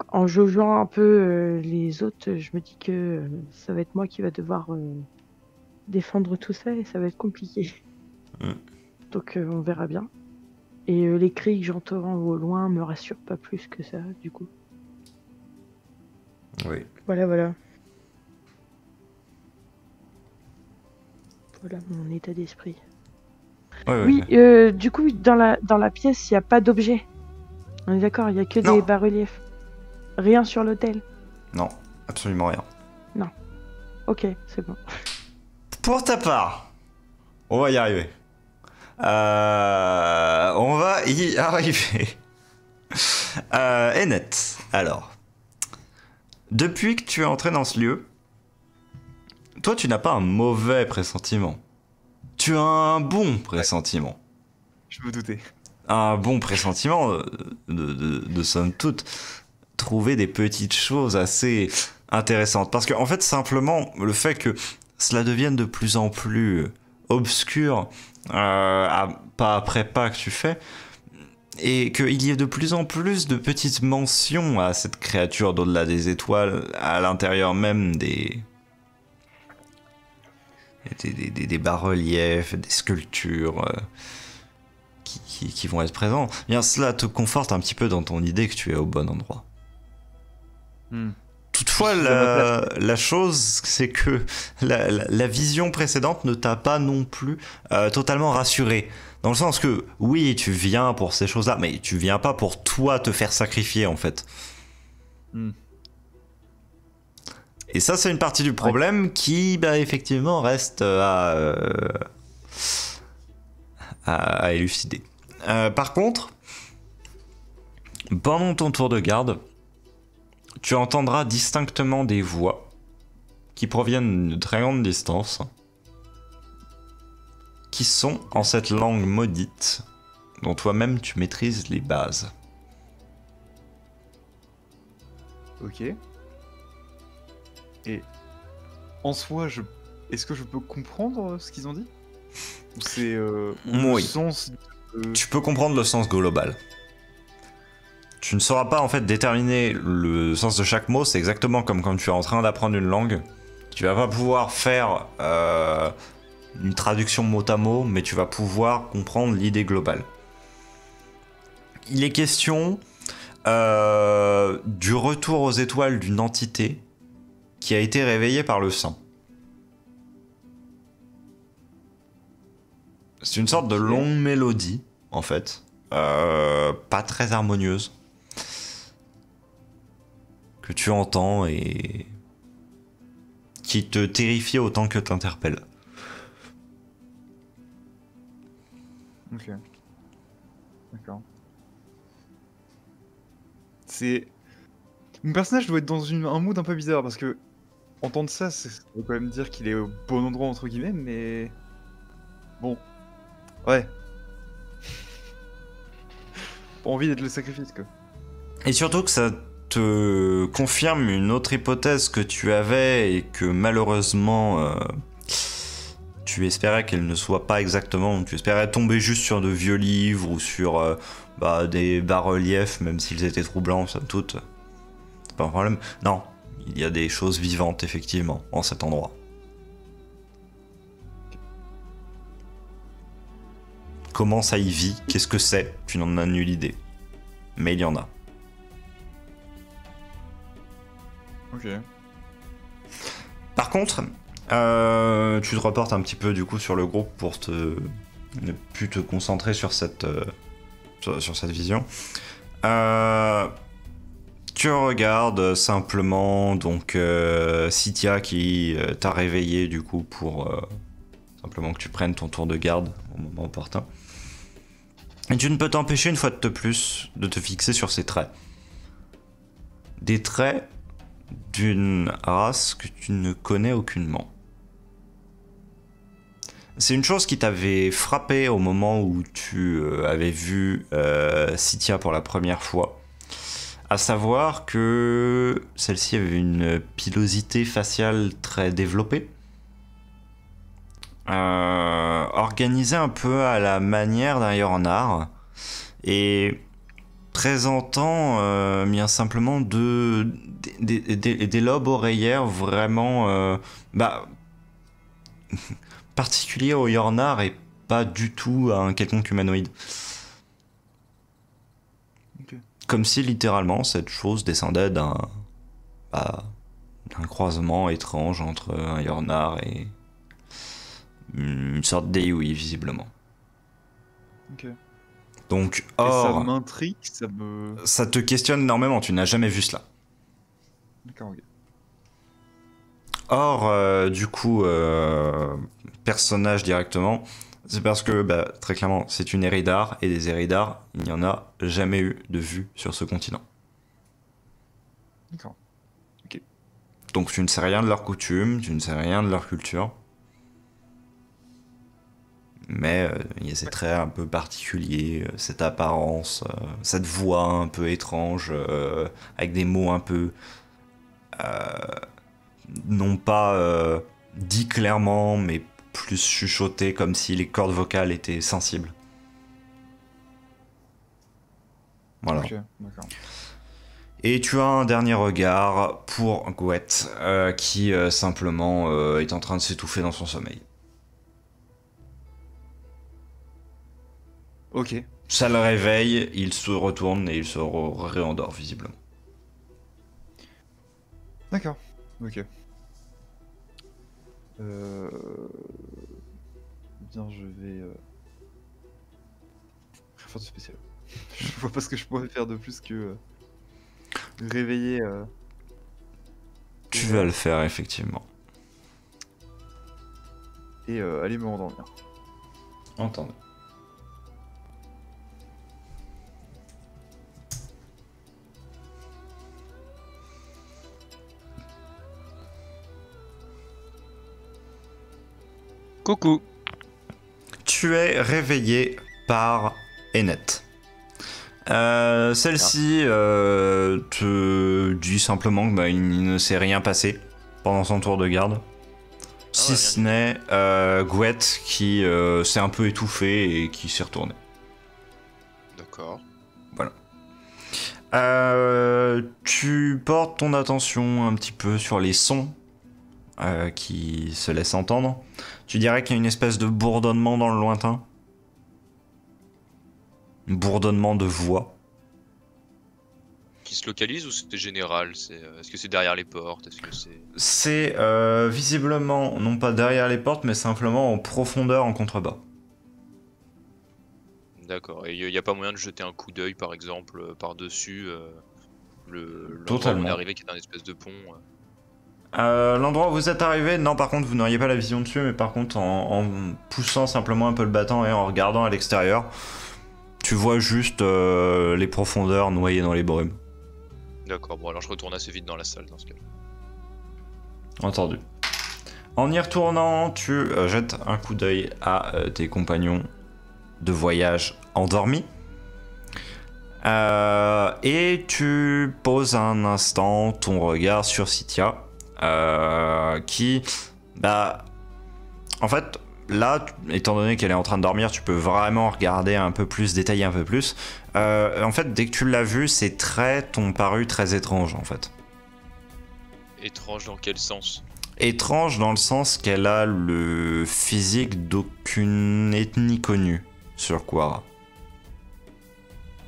en jaugeant un peu les autres, je me dis que ça va être moi qui va devoir défendre tout ça et ça va être compliqué. Mm. Donc on verra bien. Et les cris que j'entends au loin me rassurent pas plus que ça, du coup. Oui. Voilà. Voilà mon état d'esprit. Ouais, Oui, ouais. du coup, dans la pièce, il n'y a pas d'objet. On est d'accord, il n'y a que Non. des bas-reliefs. Rien sur l'hôtel. Non, absolument rien. Ok, c'est bon. Pour ta part, on va y arriver. On va y arriver. Ennett, alors. Depuis que tu es entré dans ce lieu, toi tu n'as pas un mauvais pressentiment. Tu as un bon pressentiment. Je me doutais. Un bon pressentiment de somme toute, trouver des petites choses assez intéressantes. Parce que, en fait, simplement, le fait que cela devienne de plus en plus obscur, pas après pas que tu fais, et qu'il y ait de plus en plus de petites mentions à cette créature d'au-delà des étoiles, à l'intérieur même des bas-reliefs, des sculptures qui vont être présents, bien cela te conforte un petit peu dans ton idée que tu es au bon endroit. Toutefois, Je suis à ma la chose, c'est que la vision précédente ne t'a pas non plus totalement rassuré. Dans le sens que, oui, tu viens pour ces choses-là, mais tu viens pas pour toi te faire sacrifier, en fait. Et ça, c'est une partie du problème qui, bah, effectivement, reste à élucider. Par contre, pendant ton tour de garde, tu entendras distinctement des voix qui proviennent de très grande distance, qui sont en cette langue maudite dont toi-même tu maîtrises les bases. Ok. Et en soi, est-ce que je peux comprendre ce qu'ils ont dit? Ou c'est le Oui. sens de... Tu peux comprendre le sens global. Tu ne sauras pas en fait déterminer le sens de chaque mot, c'est exactement comme quand tu es en train d'apprendre une langue. Tu vas pas pouvoir faire une traduction mot à mot, mais tu vas pouvoir comprendre l'idée globale. Il est question du retour aux étoiles d'une entité qui a été réveillée par le sang. C'est une sorte de longue mélodie, en fait, pas très harmonieuse, que tu entends et qui te terrifie autant que t'interpelle. Ok. D'accord. C'est... Mon personnage doit être dans un mood un peu bizarre, parce que entendre ça, ça veut quand même dire qu'il est au bon endroit, entre guillemets, mais... Bon. Ouais. Pas envie d'être le sacrifice, quoi. Et surtout que ça te confirme une autre hypothèse que tu avais et que malheureusement tu espérais qu'elle ne soit pas exactement. Tu espérais tomber juste sur de vieux livres ou sur des bas-reliefs, même s'ils étaient troublants, somme toute. C'est pas un problème. Non, il y a des choses vivantes effectivement en cet endroit. Comment ça y vit? Qu'est-ce que c'est? Tu n'en as nulle idée. Mais il y en a. Ok. Par contre, tu te reportes un petit peu du coup sur le groupe pour ne plus te concentrer sur cette vision. Tu regardes simplement donc Cynthia qui t'a réveillé du coup pour simplement que tu prennes ton tour de garde au moment opportun. Et tu ne peux t'empêcher une fois de plus de te fixer sur ses traits. Des traits d'une race que tu ne connais aucunement. C'est une chose qui t'avait frappé au moment où tu avais vu Cynthia pour la première fois. À savoir que celle-ci avait une pilosité faciale très développée. Organisée un peu à la manière d'un Yornar. Et présentant bien simplement des lobes oreillères vraiment particuliers au Yornar et pas du tout à un quelconque humanoïde. Ok. Comme si littéralement cette chose descendait d'un croisement étrange entre un Yornar et une sorte d'Eowyn visiblement. Ok. Donc, Et ça or, m'intrigue, ça me... ça te questionne énormément, tu n'as jamais vu cela. D'accord, ok. Or, du coup, personnage directement, c'est parce que, très clairement, c'est une Eridar, et des Eridar, il n'y en a jamais eu de vue sur ce continent. D'accord. Donc tu ne sais rien de leurs coutumes, tu ne sais rien de leur culture. Mais il y a ces traits un peu particuliers, cette apparence, cette voix un peu étrange, avec des mots un peu... non pas dit clairement, mais plus chuchotés, comme si les cordes vocales étaient sensibles. Voilà. Ok, d'accord. Et tu as un dernier regard pour Gwet, qui simplement est en train de s'étouffer dans son sommeil. Ok. Ça le réveille, il se retourne et il se réendort visiblement. D'accord. Ok. Bien, je vais... rien faire de spécial. Je vois pas ce que je pourrais faire de plus que... réveiller... Tu vas le faire effectivement. et aller me rendormir. Entendu. Coucou. Tu es réveillé par Ennet. Celle-ci te dit simplement qu'il ne s'est rien passé pendant son tour de garde. Si ce n'est Gwet qui s'est un peu étouffé et qui s'est retourné. D'accord. Voilà. Tu portes ton attention un petit peu sur les sons qui se laissent entendre. Tu dirais qu'il y a une espèce de bourdonnement dans le lointain. Un bourdonnement de voix. Qui se localise ou c'est général? Est-ce que c'est derrière les portes? Est-ce que c'est... C'est visiblement, non pas derrière les portes, mais simplement en profondeur, en contrebas. D'accord. Et il n'y a pas moyen de jeter un coup d'œil, par exemple, par-dessus l'endroit où Totalement. on est arrivé, qui est un espèce de pont. L'endroit où vous êtes arrivé, non, par contre, vous n'auriez pas la vision dessus, mais par contre, en poussant simplement un peu le battant et en regardant à l'extérieur, tu vois juste les profondeurs noyées dans les brumes. D'accord, bon alors je retourne assez vite dans la salle dans ce cas. Entendu. En y retournant, tu jettes un coup d'œil à tes compagnons de voyage endormis. Et tu poses un instant ton regard sur Cynthia, qui, en fait, là, étant donné qu'elle est en train de dormir, tu peux vraiment regarder un peu plus, détailler un peu plus. En fait, dès que tu l'as vue, ses traits t'ont paru très étranges, en fait. Étrange dans quel sens? Étrange dans le sens qu'elle a le physique d'aucune ethnie connue sur Quara.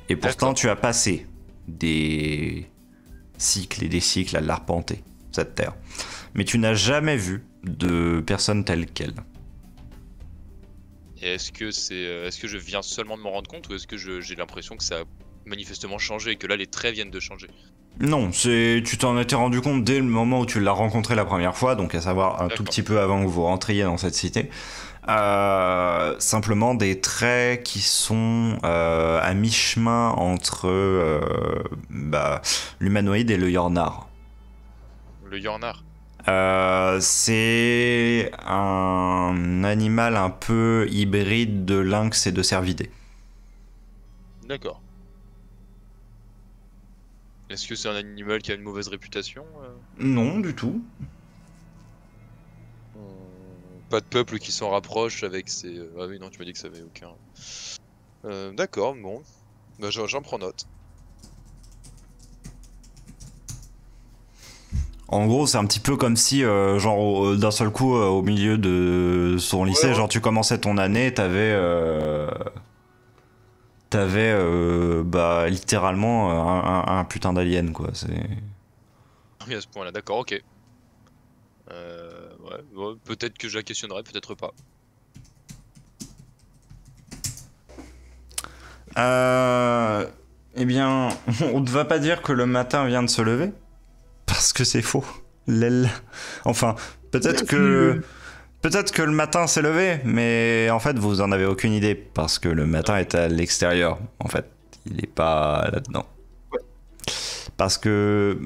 Et pourtant, tu as passé des cycles et des cycles à l'arpenter, cette terre. Mais tu n'as jamais vu de personne telle qu'elle. Et est-ce que je viens seulement de m'en rendre compte ou est-ce que j'ai l'impression que ça a manifestement changé et que là les traits viennent de changer? Non, tu t'en étais rendu compte dès le moment où tu l'as rencontré la première fois, donc à savoir un tout petit peu avant que vous rentriez dans cette cité. Simplement des traits qui sont à mi-chemin entre l'humanoïde et le Yornar. Le Yornar? C'est un animal un peu hybride de lynx et de cervidé. D'accord. Est-ce que c'est un animal qui a une mauvaise réputation? Non, du tout. Pas de peuple qui s'en rapproche avec ses... Ah oui, non, tu m'as dit que ça avait aucun... D'accord, bon. Bah, j'en prends note. En gros, c'est un petit peu comme si, d'un seul coup, au milieu de son lycée, genre tu commençais ton année, t'avais littéralement un putain d'alien, quoi. Oui, à ce point-là, d'accord, ok. Ouais, peut-être que je la questionnerai, peut-être pas. Eh bien, on ne va pas dire que le matin vient de se lever, parce que c'est faux. Enfin, peut-être que le matin s'est levé, mais en fait, vous en avez aucune idée, parce que le matin est à l'extérieur, en fait. Il n'est pas là-dedans. Parce que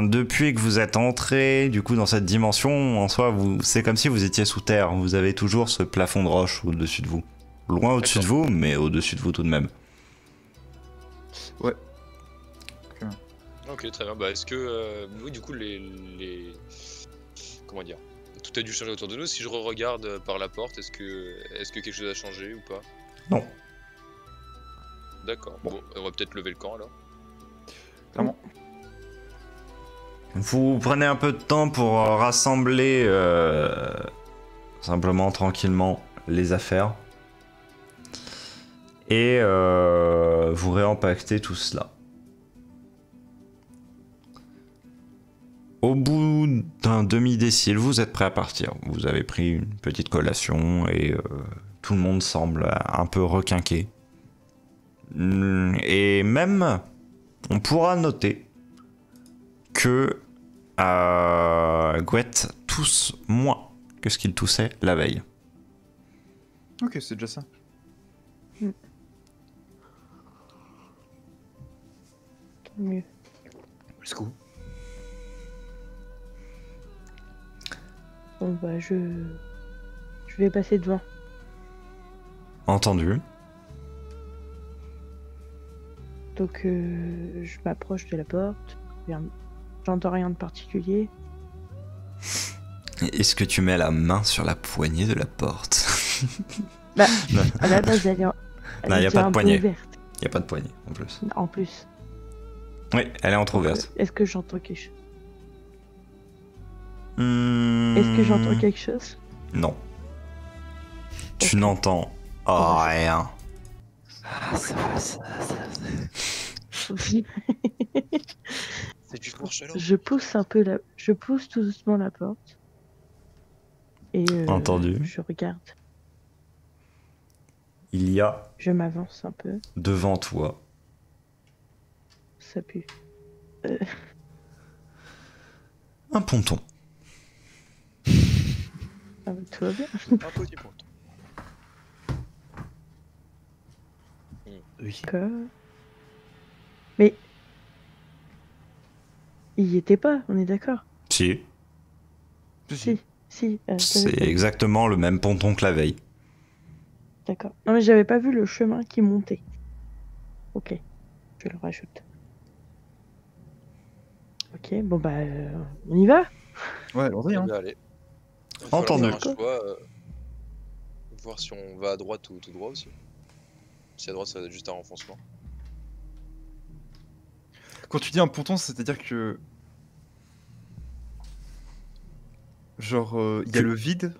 depuis que vous êtes entré du coup dans cette dimension, en soi, c'est comme si vous étiez sous terre. Vous avez toujours ce plafond de roche au-dessus de vous. Loin au-dessus de vous, mais au-dessus de vous tout de même. Ouais. Ok, très bien. Bah, est-ce que... oui, du coup, comment dire? Tout a dû changer autour de nous. Si je regarde par la porte, est-ce que quelque chose a changé ou pas? Non. D'accord. Bon, on va peut-être lever le camp alors. Clairement. Vous prenez un peu de temps pour rassembler simplement, tranquillement, les affaires. Et vous réempactez tout cela. Au bout d'un demi-décile, vous êtes prêt à partir. Vous avez pris une petite collation et tout le monde semble un peu requinqué. Et même, on pourra noter que Gouette tousse moins que ce qu'il toussait la veille. Ok, c'est déjà ça. Mieux. Let's go. Bon bah je vais passer devant. Entendu. Donc je m'approche de la porte. J'entends rien de particulier. Est-ce que tu mets la main sur la poignée de la porte? Bah, à la base, elle Non, y a était pas de un peu poignée. ouverte. Y a pas de poignée en plus. En plus. Oui, elle est entrouverte. Est-ce que j'entends quelque chose? Hmm, Est-ce que j'entends quelque chose? Non. Tu Ok. n'entends Oh, rien. C'est du fourchelant. Je pousse tout doucement la porte. Et Entendu. je regarde. Il y a Je m'avance un peu. devant toi Ça pue. un ponton. Ah, bah, tout va bien. Un petit ponton. D'accord. Mais il y était pas, on est d'accord? Si, Si. c'est T'avais pas dit. exactement le même ponton que la veille. D'accord. Non mais j'avais pas vu le chemin qui montait. Ok. Je le rajoute. Ok, bon bah on y va? Ouais, allons-y, hein. Allez. Il va falloir Entendu. faire un choix, voir si on va à droite ou tout droit aussi. Si à droite, ça va être juste un renfoncement. Quand tu dis un ponton, c'est-à-dire que. Genre, il y a le vide.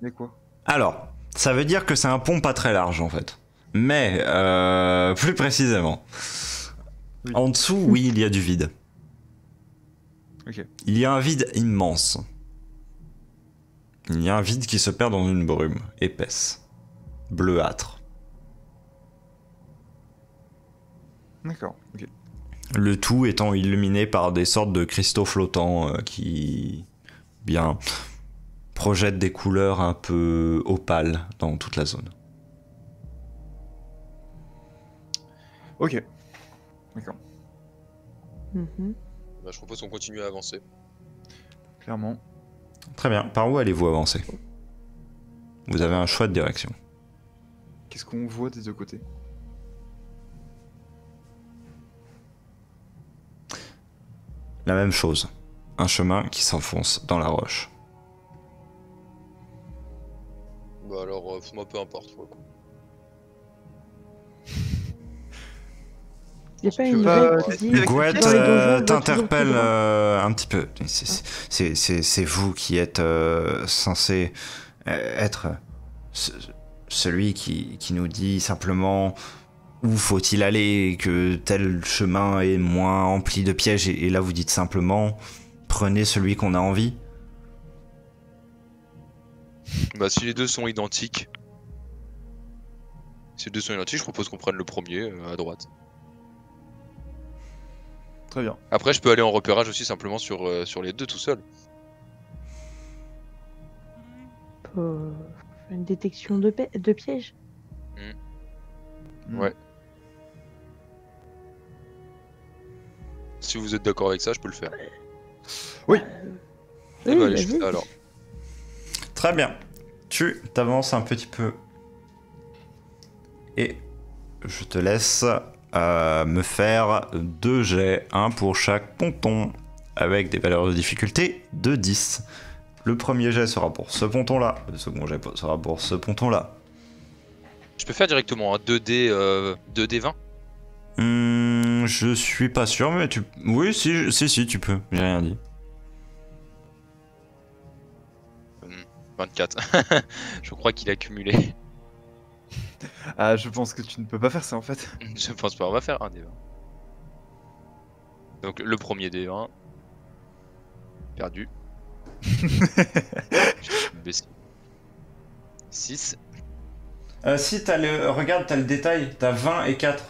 Il y a quoi? Alors, ça veut dire que c'est un pont pas très large en fait. Mais, plus précisément. Oui. En dessous, oui, il y a du vide. Ok. Il y a un vide immense. Il y a un vide qui se perd dans une brume épaisse, bleuâtre. D'accord, ok. Le tout étant illuminé par des sortes de cristaux flottants qui bien projettent des couleurs un peu opales dans toute la zone. Ok. D'accord. Mhm. Bah, je propose qu'on continue à avancer. Clairement. Très bien, par où allez-vous avancer? Vous avez un choix de direction. Qu'est-ce qu'on voit des deux côtés? La même chose, un chemin qui s'enfonce dans la roche. Bah alors, moi peu importe. Quoi. Y a pas que une là, règle qui dit Gouette dans les donjons, on va t'interpelle toujours tout droit. un petit peu. C'est vous qui êtes censé être celui qui nous dit simplement où faut-il aller, que tel chemin est moins empli de pièges, et là vous dites simplement prenez celui qu'on a envie. Bah si les deux sont identiques. Si les deux sont identiques, je propose qu'on prenne le premier à droite. Très bien. Après, je peux aller en repérage aussi simplement sur les deux tout seul. Une détection de piège. Hmm. Ouais. Si vous êtes d'accord avec ça, je peux le faire. Oui. Eh Oui, bah, allez, je vas-y. fais ça alors. Très bien. Tu t'avances un petit peu. Et je te laisse me faire 2 jets, un pour chaque ponton, avec des valeurs de difficulté de 10. Le premier jet sera pour ce ponton-là, le second jet sera pour ce ponton-là. Je peux faire directement un 2D, 2D20. Je suis pas sûr, mais tu... Oui, si, tu peux, j'ai rien dit. 24. Je crois qu'il a cumulé. Ah, je pense que tu ne peux pas faire ça en fait. Je pense pas, on va faire un D20. Donc le premier D20. Perdu. Je vais baisser. 6. Si t'as le... Regarde, t'as le détail, t'as 20 et 4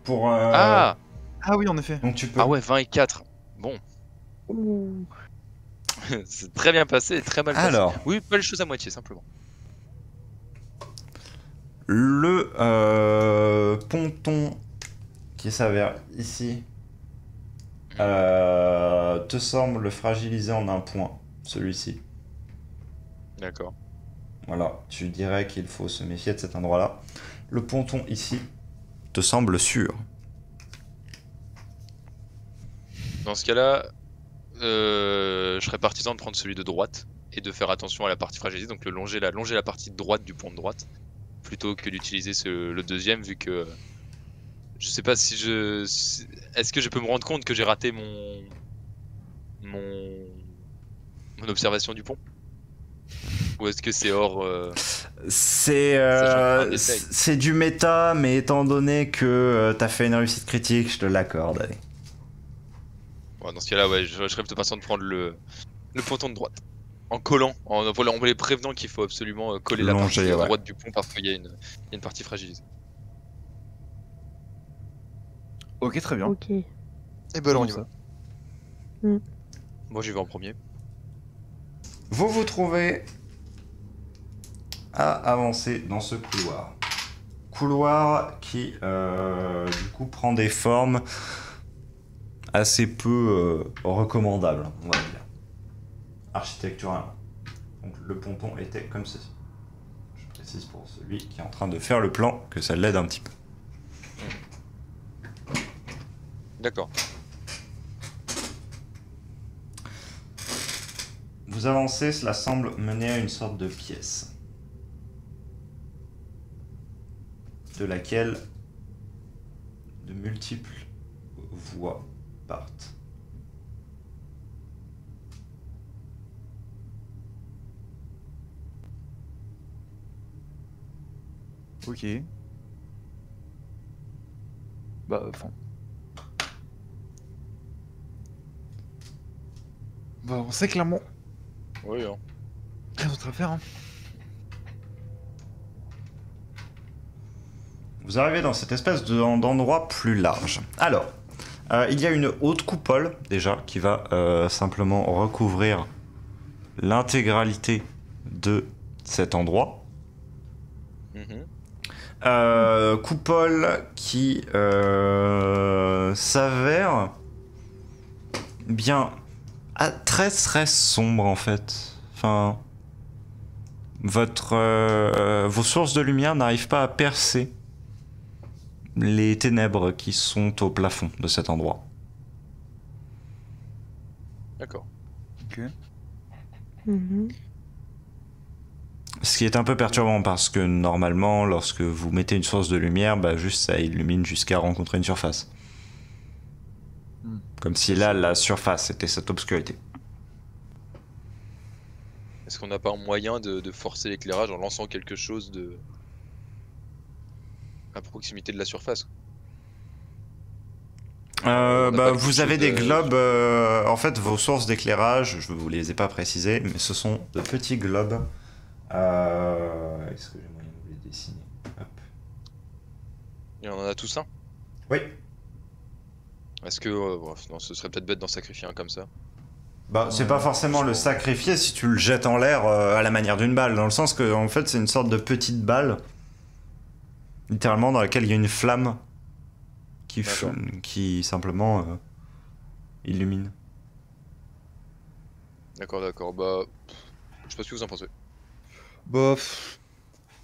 pour... Ah Ah oui, en effet. Donc tu peux... Ah ouais, 20 et 4. Bon, Ouh. c'est très bien passé et très mal passé. Alors, Oui, pas les choses à moitié, simplement. le ponton qui s'avère ici te semble fragiliser en un point, celui-ci. D'accord. Voilà, tu dirais qu'il faut se méfier de cet endroit-là. Le ponton ici te semble sûr. Dans ce cas-là, je serais partisan de prendre celui de droite et de faire attention à la partie fragilisée, donc longer la partie droite du pont de droite, plutôt que d'utiliser le deuxième, vu que Je sais pas si est-ce que je peux me rendre compte que j'ai raté mon observation du pont? Ou est-ce que c'est hors... C'est Sachant que c'est un détail. c'est du méta, mais étant donné que t'as fait une réussite critique, je te l'accorde. Allez. Ouais, dans ce cas-là, ouais, je serais plutôt patient de prendre le ponton de droite. En collant, en les prévenant qu'il faut absolument coller la partie Longer, ouais. droite du pont parce qu'il y a une partie fragilisée. Ok, très bien. Ok. Et ben alors on y Faisons va. Moi, j'y vais en premier. Vous vous trouvez à avancer dans ce couloir. Couloir qui, du coup, prend des formes assez peu recommandables, on va dire, architecturalement. Donc le ponton était comme ceci. Je précise pour celui qui est en train de faire le plan que ça l'aide un petit peu. D'accord. Vous avancez, cela semble mener à une sorte de pièce, de laquelle de multiples voies partent. Ok. Bah, enfin. Bah, on sait clairement. Oui, hein. Rien d'autre à faire, hein. Vous arrivez dans cette espèce d'endroit plus large. Alors, il y a une haute coupole, déjà, qui va simplement recouvrir l'intégralité de cet endroit. Mhm. Coupole qui s'avère bien très très sombre en fait. Enfin, vos sources de lumière n'arrivent pas à percer les ténèbres qui sont au plafond de cet endroit. D'accord. Ok. Mhm. Ce qui est un peu perturbant parce que normalement, lorsque vous mettez une source de lumière, bah juste ça illumine jusqu'à rencontrer une surface. Hmm. Comme si là, la surface était cette obscurité. Est-ce qu'on n'a pas un moyen de forcer l'éclairage en lançant quelque chose à proximité de la surface? On a pas quelque Vous avez chose des de- globes. En fait, vos sources d'éclairage, je ne vous les ai pas précisées, mais ce sont de petits globes. Est-ce que j'ai moyen de vous les dessiner? Hop. Et on en a tous un? Oui. Est-ce que... bref, non, ce serait peut-être bête d'en sacrifier un comme ça. Bah, c'est pas forcément le sacrifier si tu le jettes en l'air à la manière d'une balle, dans le sens que en fait c'est une sorte de petite balle, littéralement dans laquelle il y a une flamme D'accord. qui simplement illumine. D'accord, d'accord. Bah... Je sais pas ce que vous en pensez. Bah.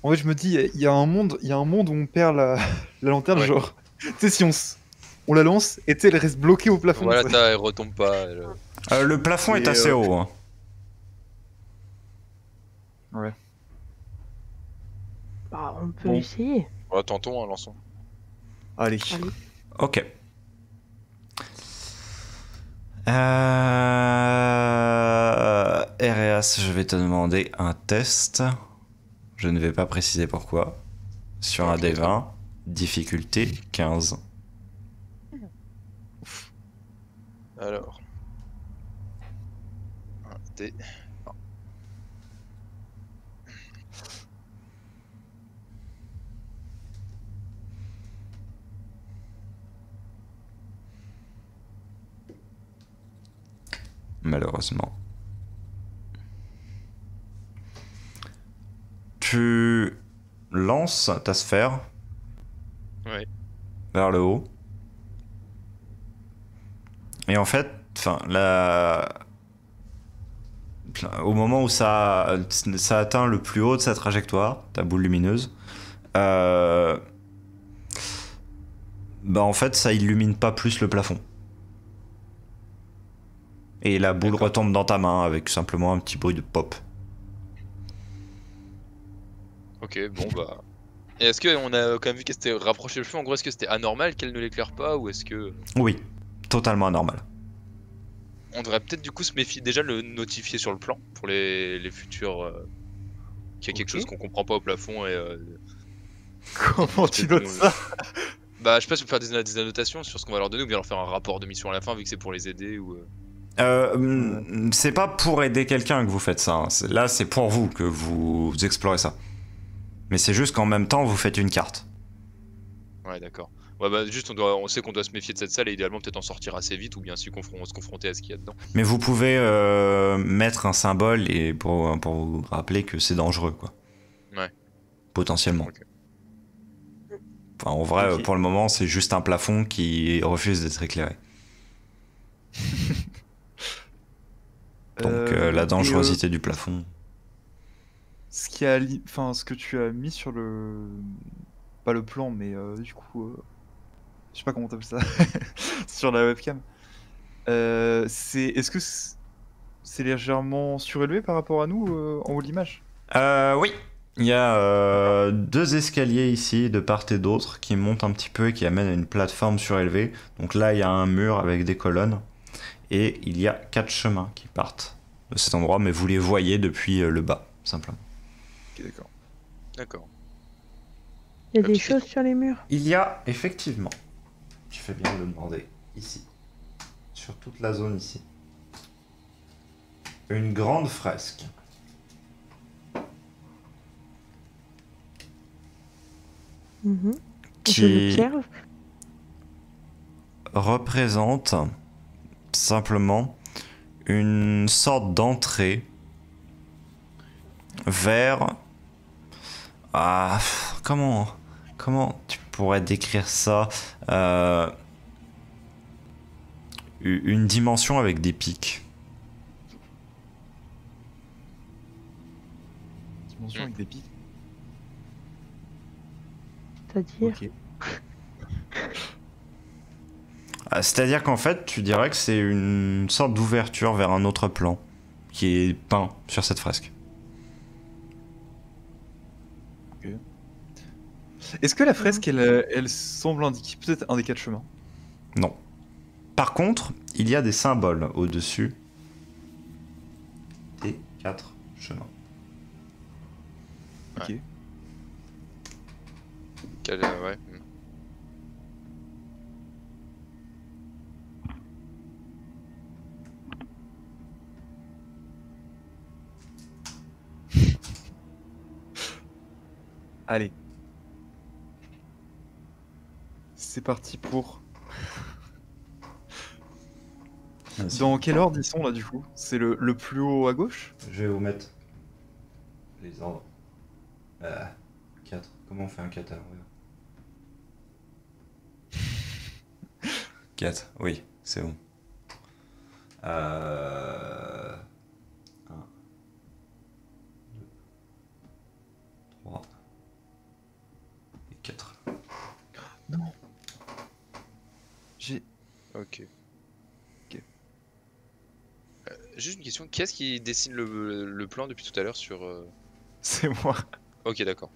En fait, je me dis, il y a un monde où on perd la lanterne, Ouais. genre. Tu sais, si on la lance, et tu sais, elle reste bloquée au plafond. Voilà, tu sais. elle retombe pas. Le plafond est Et, assez haut. Hein. Ouais. Bah, on peut Bon. essayer. Voilà, tentons, lançons. Allez. Allez. Ok. Ereas, je vais te demander un test. Je ne vais pas préciser pourquoi. Sur un Ok. des 20, difficulté 15. Alors... Un dé... Malheureusement. Tu lances ta sphère Ouais. vers le haut. Et en fait, enfin, au moment où ça atteint le plus haut de sa trajectoire, ta boule lumineuse, bah en fait, ça illumine pas plus le plafond. Et la boule D'accord. retombe dans ta main avec simplement un petit bruit de pop. Ok, bon bah... Et est-ce qu'on a quand même vu qu'elle s'était rapprochée le feu? En gros, est-ce que c'était anormal qu'elle ne l'éclaire pas ou est-ce que. Oui, totalement anormal. On devrait peut-être du coup se méfier, déjà le notifier sur le plan pour les futurs. Qu'il y a quelque Ok. chose qu'on comprend pas au plafond et. Comment tu notes ça? Bah, je sais pas si on peut faire des annotations sur ce qu'on va leur donner ou bien leur faire un rapport de mission à la fin vu que c'est pour les aider ou. C'est pas pour aider quelqu'un que vous faites ça. Hein. Là, c'est pour vous que vous explorez ça. Mais c'est juste qu'en même temps, vous faites une carte. Ouais, d'accord. Ouais, bah, juste on sait qu'on doit se méfier de cette salle et idéalement peut-être en sortir assez vite ou bien se confronter à ce qu'il y a dedans. Mais vous pouvez mettre un symbole et pour vous rappeler que c'est dangereux, quoi. Ouais. Potentiellement. Ok. Enfin, en vrai, Ok. pour le moment, c'est juste un plafond qui refuse d'être éclairé. Donc la dangerosité du plafond. Ce que tu as mis sur le, pas le plan, mais du coup, je sais pas comment t'appelles ça, sur la webcam. Est-ce que c'est légèrement surélevé par rapport à nous en haut de l'image? Oui, il y a 2 escaliers ici, de part et d'autre, qui montent un petit peu et qui amènent à une plateforme surélevée. Donc là, il y a un mur avec des colonnes. Et il y a 4 chemins qui partent de cet endroit, mais vous les voyez depuis le bas, simplement. Ok, d'accord. D'accord. Il y a des Petit- choses sur les murs. Il y a effectivement, tu fais bien de le demander, ici, sur toute la zone ici, une grande fresque. Mhm. Je Qui l'observe. représente simplement une sorte d'entrée vers... Ah, comment tu pourrais décrire ça? Une dimension avec des pics. Dimension avec des pics. C'est-à-dire. Ok. C'est-à-dire qu'en fait, tu dirais que c'est une sorte d'ouverture vers un autre plan qui est peint sur cette fresque. Est-ce que la fresque, elle semble indiquer peut-être un des 4 chemins? Non. Par contre, il y a des symboles au-dessus des 4 chemins. Ok. Ouais. Allez. C'est parti pour... Dans quel ordre ils sont là du coup? C'est le plus haut à gauche? Je vais vous mettre les ordres. 4. Comment on fait un 4 à l'envers? 4, oui, c'est bon. 1, 2, 3 et 4. Non. J'ai... Ok. Ok. Juste une question, qui est-ce qui dessine le plan depuis tout à l'heure sur. C'est moi. Ok, d'accord.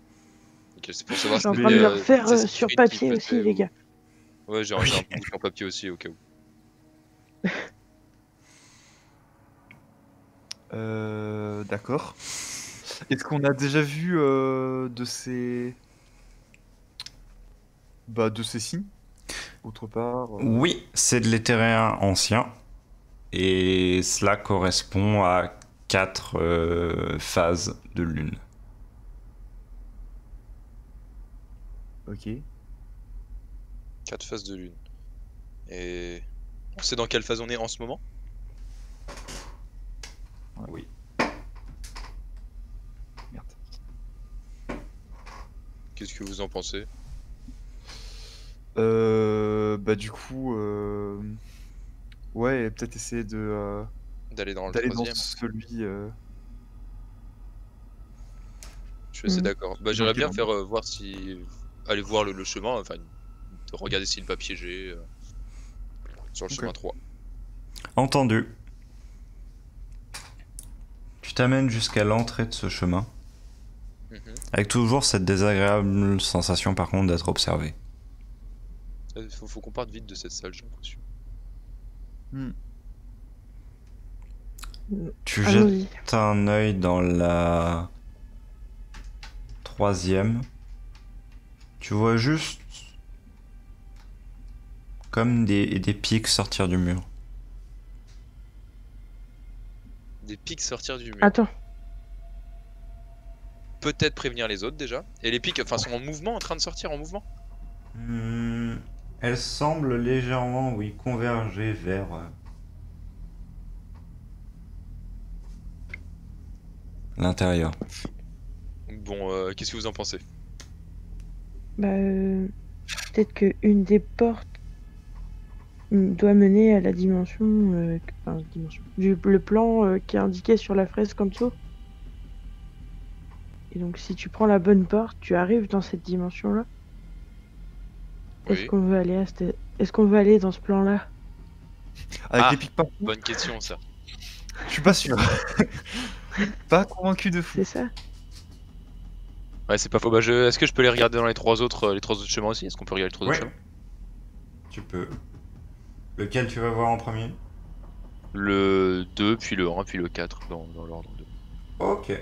Ok, c'est pour savoir Je suis en si train de c'était, le refaire si c'est sur Sprint qui papier le aussi, faisait les ou- gars. Ouais, j'ai un bout en papier aussi au cas où. D'accord. Est-ce qu'on a déjà vu de ces... Bah, de ces signes? Autre part Oui, c'est de l'éthéréen ancien. Et cela correspond à 4 phases de lune. Ok. 4 phases de lune. Et. On sait dans quelle phase on est en ce moment? Oui. Merde. Qu'est-ce que vous en pensez? Bah du coup... Ouais, peut-être essayer de... D'aller dans le d'aller dans troisième? celui... Je suis assez Mhm. d'accord. Bah, Dans j'aimerais lequel bien on faire voir si. Aller voir le chemin, enfin. Regarder si le pas piégé sur le Ok. chemin 3. Entendu. Tu t'amènes jusqu'à l'entrée de ce chemin. Mhm. Avec toujours cette désagréable sensation par contre d'être observé. Faut qu'on parte vite de cette salle, j'ai l'impression. Tu Allons-y. jettes un œil dans la 3e. Tu vois juste comme des pics sortir du mur. Des pics sortir du mur. Attends. Peut-être prévenir les autres déjà. Et les pics, enfin, sont en mouvement, en train de sortir en mouvement. Elle semble légèrement, oui, converger vers l'intérieur. Bon, qu'est-ce que vous en pensez? Bah, peut-être qu'une des portes doit mener à la dimension, le plan qui est indiqué sur la fresque en dessous. Et donc, si tu prends la bonne porte, tu arrives dans cette dimension-là. Est-ce Oui. qu'on veut aller Est-ce qu'on veut aller dans ce plan-là? Avec Ah. les pics partout, Bonne question, ça. je suis pas sûr. Pas convaincu de fou. C'est ça? Ouais, c'est pas faux. Bah, est-ce que je peux les regarder dans les trois autres chemins aussi? Est-ce qu'on peut regarder les trois autres Ouais. chemins? Tu peux. Lequel tu vas voir en premier? Le 2, puis le 1, puis le 4, dans l'ordre de... Ok.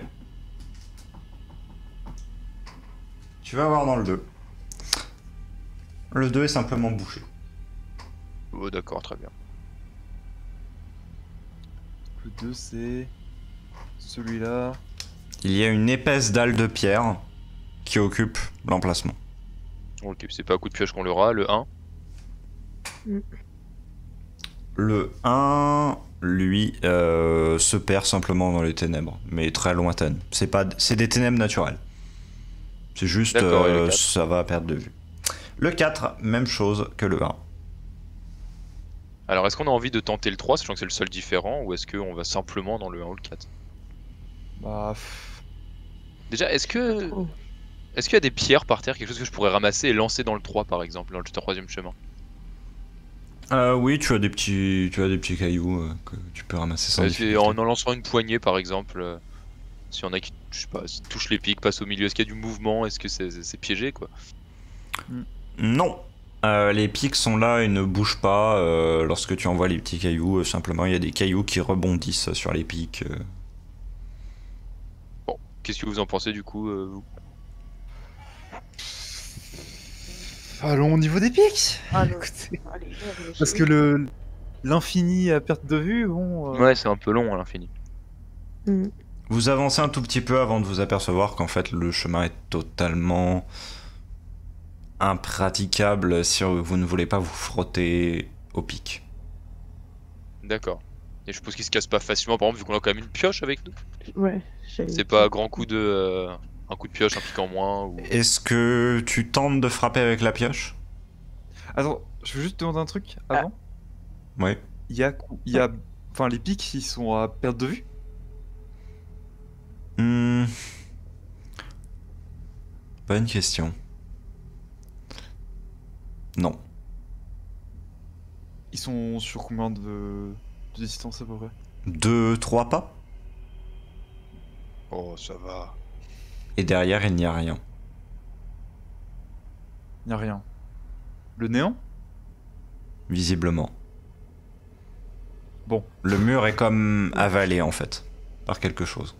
Tu vas voir dans le 2. Le 2 est simplement bouché. Oh, d'accord, très bien. Le 2, c'est celui-là. Il y a une épaisse dalle de pierre qui occupe l'emplacement. Ok, c'est pas à coup de pioche qu'on l'aura. Le 1. Le 1, lui, se perd simplement dans les ténèbres, mais très lointaines. C'est des ténèbres naturelles. C'est juste, D'accord, et le 4? ça va perdre de vue. Le 4, même chose que le 1. Alors, est-ce qu'on a envie de tenter le 3, sachant que c'est le seul différent, ou est-ce qu'on va simplement dans le 1 ou le 4? Bah, Déjà, est-ce que... Oh. Est-ce qu'il y a des pierres par terre, quelque chose que je pourrais ramasser et lancer dans le 3 par exemple, dans le troisième chemin? Oui, tu as des petits cailloux que tu peux ramasser sans difficulté. En lançant une poignée par exemple, s'il y en a qui, je sais pas, touchent les pics, passent au milieu, est-ce qu'il y a du mouvement? Est-ce que c'est piégé quoi? Non. Les pics sont là et ne bougent pas lorsque tu envoies les petits cailloux. Simplement, il y a des cailloux qui rebondissent sur les pics. Bon, qu'est-ce que vous en pensez du coup vous? allons au niveau des pics. Allez, Écoutez, allez, parce que l'infini à perte de vue, bon. Ouais, c'est un peu long à l'infini. Vous avancez un tout petit peu avant de vous apercevoir qu'en fait le chemin est totalement impraticable si vous ne voulez pas vous frotter au pic. D'accord. Et je suppose qu'il se casse pas facilement, par exemple, vu qu'on a quand même une pioche avec nous. Ouais, j'allais C'est dire. pas un grand coup de... un coup de pioche, un pic en moins ou... Est-ce que tu tentes de frapper avec la pioche? Attends, je veux juste te demander un truc avant. Oui. Il y a, enfin, les pics, ils sont à perte de vue. Bonne question. Non. Ils sont sur combien de distance à peu près? 2-3 pas? Oh, ça va. Et derrière, il n'y a rien. Il n'y a rien. Le néant? Visiblement. Bon. Le mur est comme avalé en fait, par quelque chose.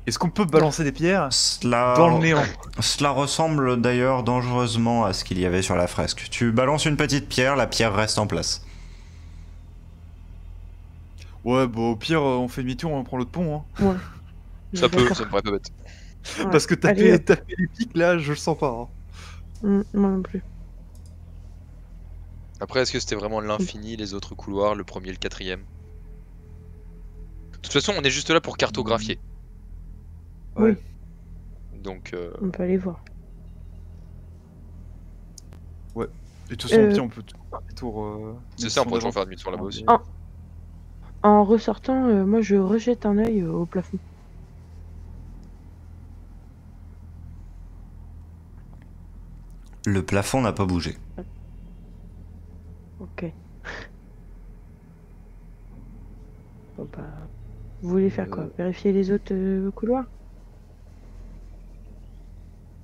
Est-ce qu'on peut balancer des pierres Cela, dans le néant? cela ressemble d'ailleurs dangereusement à ce qu'il y avait sur la fresque. Tu balances une petite pierre, la pierre reste en place. Ouais, bon, au pire, on fait demi-tour, on prend l'autre pont. Hein. Ouais. Ça peut, D'accord. ça me paraît pas bête. Ouais. Parce que Allez, taper les pics, là, je le sens pas. Hein. moi non plus. Après, est-ce que c'était vraiment l'infini, les autres couloirs, le premier, le quatrième? De toute façon, on est juste là pour cartographier. Ouais. Oui. Donc, On peut aller voir. Et de toute façon, au pire, on peut faire demi-tour. c'est ça, on pourrait toujours faire demi-tour là-bas aussi. Ah. En ressortant, moi je rejette un œil au plafond. Le plafond n'a pas bougé. Ok. Bon bah, Vous voulez faire quoi? Vérifier les autres couloirs?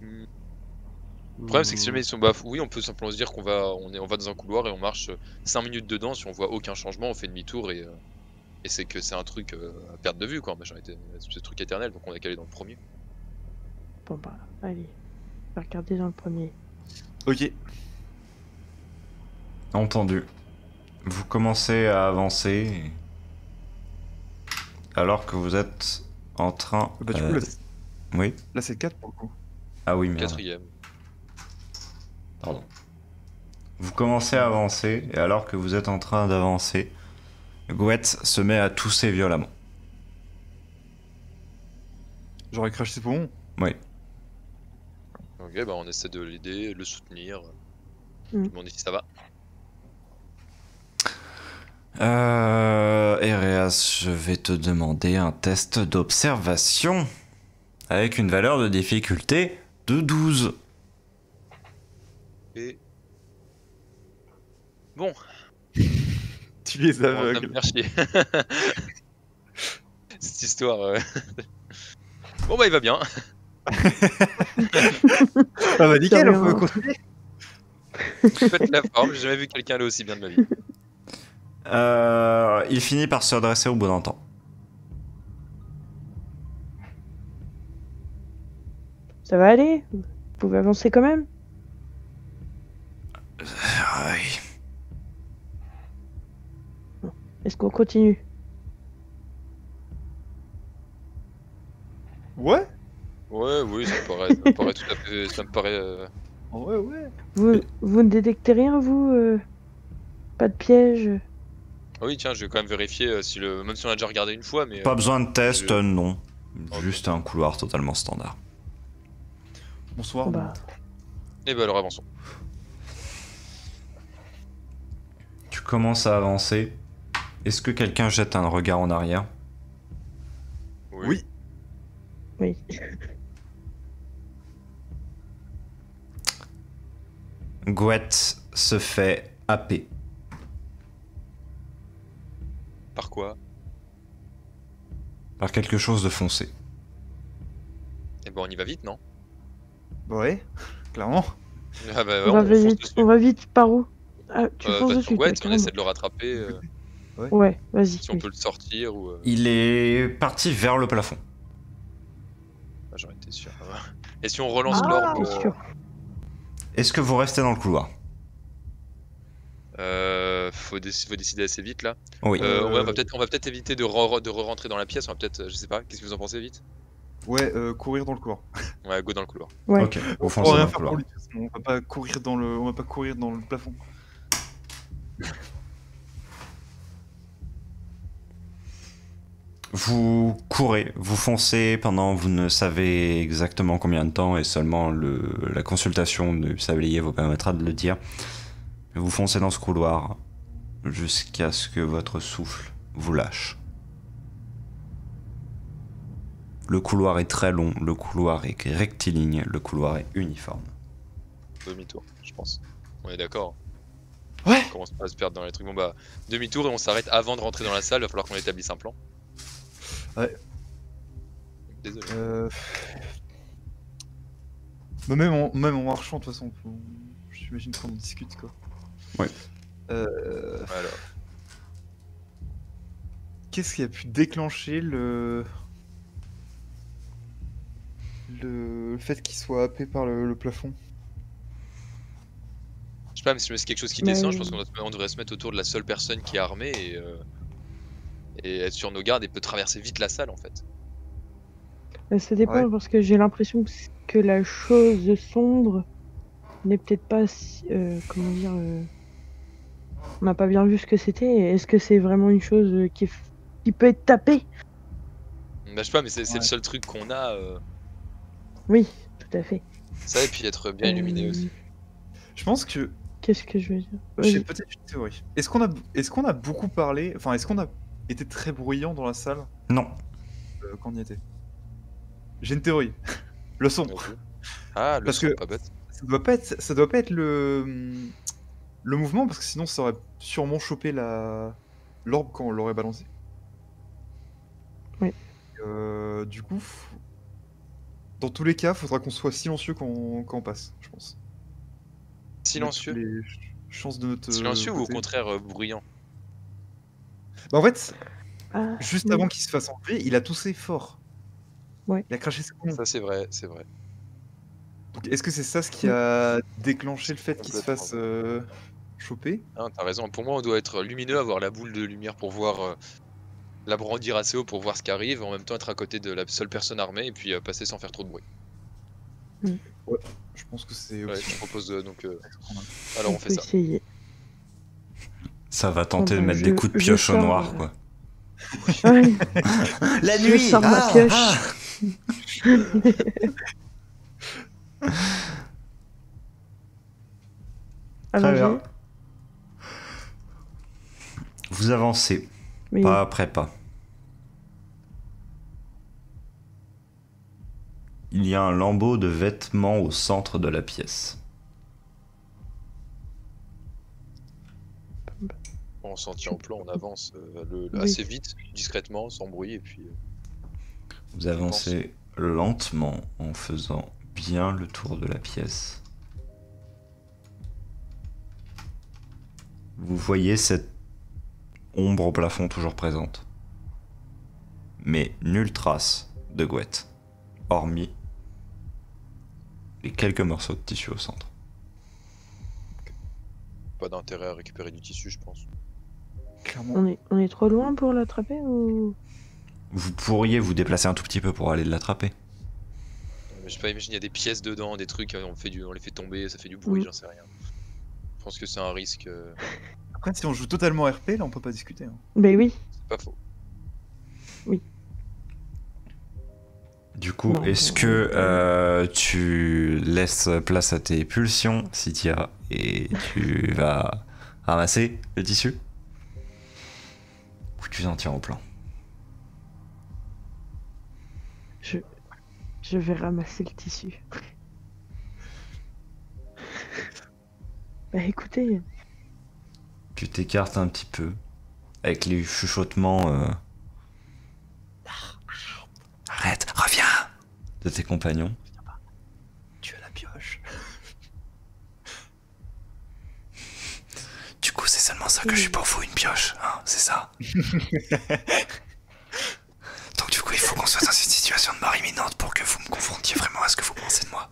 Le problème, c'est que si jamais ils sont oui, on peut simplement se dire qu'on va, on va dans un couloir et on marche 5 minutes dedans. Si on voit aucun changement, on fait demi-tour et c'est que c'est un truc à perte de vue, quoi. Machin, ce truc éternel, donc on a qu'à aller dans le premier. Bon bah, allez. On va regarder dans le premier. Ok. Entendu. Vous commencez à avancer alors que vous êtes en train. Bah, du coup, Oui. là c'est 4 pour le coup. Ah oui, merde. Quatrième. Pardon. Vous commencez à avancer et alors que vous êtes en train d'avancer, Gouette se met à tousser violemment. J'aurais craché ses poumons. Oui. Ok, bah on essaie de l'aider, le soutenir. Mm. Demander si ça va. Ereas, je vais te demander un test d'observation avec une valeur de difficulté de 12. Et... Bon, Tu les on va aveugles. me faire chier. Cette histoire... Bon bah il va bien. Ah bah nickel, Rien. on peut continuer. Faites la forme, j'ai jamais vu quelqu'un aller aussi bien de ma vie. Il finit par se redresser au bout d'un temps. Ça va aller? Vous pouvez avancer quand même? Oui. Est-ce qu'on continue? Ouais. Ouais, oui, ça me paraît tout à fait... Ça me paraît... Ouais, ouais. Vous ne détectez rien, vous? Pas de piège? Ah oui, tiens, je vais quand même vérifier si le... Même si on a déjà regardé une fois, mais... Pas besoin de test, je- non. Ok. Juste un couloir totalement standard. Bonsoir. Bah, Et bah alors avançons. Tu commences à avancer. Est-ce que quelqu'un jette un regard en arrière? Oui. oui. Gouette se fait happer. Par quoi? Par quelque chose de foncé. Et bah on y va vite, non? Ouais, clairement. Ah bah ouais, On va fonce vite, dessus. on va vite par où? Ah, tu fonces Bah, dessus, ouais, toi, on essaie de le rattraper, Ouais, vas-y. si on oui. peut le sortir ou... Il est parti vers le plafond. Ah, j'aurais été sûr. Et si on relance Ah, l'orbe... t'es sûr. Est-ce que vous restez dans le couloir? faut décider assez vite là. Oui. Ouais, on va peut-être éviter de re-rentrer dans la pièce. On va peut-être, je sais pas, qu'est-ce que vous en pensez vite? Ouais, courir dans le couloir. Ouais, go dans le couloir. Ouais. Ok, vous On foncez va dans rien le faire couloir. pour lui. De toute façon. On va pas courir dans le plafond. Vous courez, vous foncez pendant vous ne savez exactement combien de temps et seulement la consultation du sablier vous permettra de le dire. Vous foncez dans ce couloir jusqu'à ce que votre souffle vous lâche. Le couloir est très long, le couloir est rectiligne, le couloir est uniforme. Demi-tour, je pense. On est d'accord? Ouais. On commence pas à se perdre dans les trucs. Bon bah, demi-tour et on s'arrête avant de rentrer dans la salle. Va falloir qu'on établisse un plan. Ouais. Désolé. Bah, même en marchant, de toute façon, j'imagine qu'on en discute quoi. Ouais. Alors, Qu'est-ce qui a pu déclencher le fait qu'il soit happé par le plafond? je sais pas, mais si c'est quelque chose qui Mais- descend, je pense qu'on devrait se mettre autour de la seule personne qui est armée et être sur nos gardes et peut traverser vite la salle en fait. Ça dépend Ouais. parce que j'ai l'impression que la chose sombre n'est peut-être pas si, comment dire, on n'a pas bien vu ce que c'était. Est-ce que c'est vraiment une chose qui peut être tapée? Bah, je sais pas, mais c'est Ouais. le seul truc qu'on a. Oui, tout à fait. Ça et puis être bien illuminé aussi. Je pense que Qu'est-ce que je veux dire? j'ai Vas-y. peut-être une théorie. Est-ce qu'on a beaucoup parlé, enfin est-ce qu'on a été très bruyant dans la salle Non. quand on y était? J'ai une théorie. Le son. Ah, le Parce son, que- pas bête. Ça doit pas être le mouvement parce que sinon ça aurait sûrement chopé l'orbe quand on l'aurait balancé. Oui. Du coup, dans tous les cas, faudra qu'on soit silencieux quand on passe, je pense. Silencieux. Les chances de notre Silencieux ou au côté. contraire bruyant? Bah, en fait, Ah, juste oui. avant qu'il se fasse enlever, il a toussé fort. Ouais. Il a craché ses poumons. Ça c'est vrai, c'est vrai. Donc, est-ce que c'est ça ce qui a déclenché le fait qu'il se Complètement. fasse choper? Hein, t'as raison. Pour moi, on doit être lumineux, avoir la boule de lumière pour voir, la brandir assez haut pour voir ce qui arrive, en même temps être à côté de la seule personne armée et puis passer sans faire trop de bruit. Je pense que c'est Ouais, aussi je propose donc. un- Alors on On fait peut ça. essayer. Ça va tenter de Bon, mettre des coups de je pioche au sors, noir, quoi. Ouais. La Je sors ma pioche. Très Allongé. bien. Vous avancez, Oui. pas après pas. Il y a un lambeau de vêtements au centre de la pièce. On s'en tient au plan, on avance Oui. assez vite, discrètement, sans bruit, et puis. Vous avancez lentement en faisant bien le tour de la pièce. Vous voyez cette ombre au plafond toujours présente. Mais nulle trace de Gouette, hormis les quelques morceaux de tissu au centre. Pas d'intérêt à récupérer du tissu, je pense. Clairement. On est trop loin pour l'attraper ou... Vous pourriez vous déplacer un tout petit peu pour aller l'attraper. Mais je sais pas, imagine, il y a des pièces dedans, des trucs, on les fait tomber, ça fait du bruit, Mm. j'en sais rien. Je pense que c'est un risque. Après, si on joue totalement RP, là, on peut pas discuter. Hein. Ben oui. C'est pas faux. Du coup, Non, est-ce que tu laisses place à tes pulsions, Cynthia, et tu vas ramasser le tissu? Ou tu t'en tiens au plan? Je vais ramasser le tissu. Bah écoutez, Tu t'écartes un petit peu, avec les chuchotements Arrête, reviens de tes compagnons. Tu as la pioche. Du coup, c'est seulement ça que je suis pour vous, une pioche, hein, c'est ça? Donc du coup, il faut qu'on soit dans une situation de mort imminente pour que vous me confrontiez vraiment à ce que vous pensez de moi.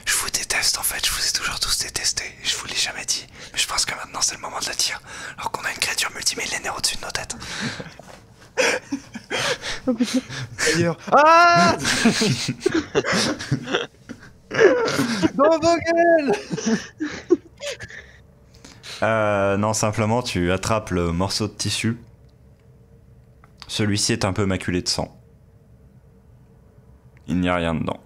Je vous déteste en fait, je vous ai toujours tous détesté, et je vous l'ai jamais dit. Mais je pense que maintenant c'est le moment de le dire, alors qu'on a une créature multimillénaire au-dessus de nos têtes. oh putain, D'ailleurs. Ah Dans vos gueules. Non, simplement tu attrapes le morceau de tissu. Celui-ci est un peu maculé de sang. Il n'y a rien dedans.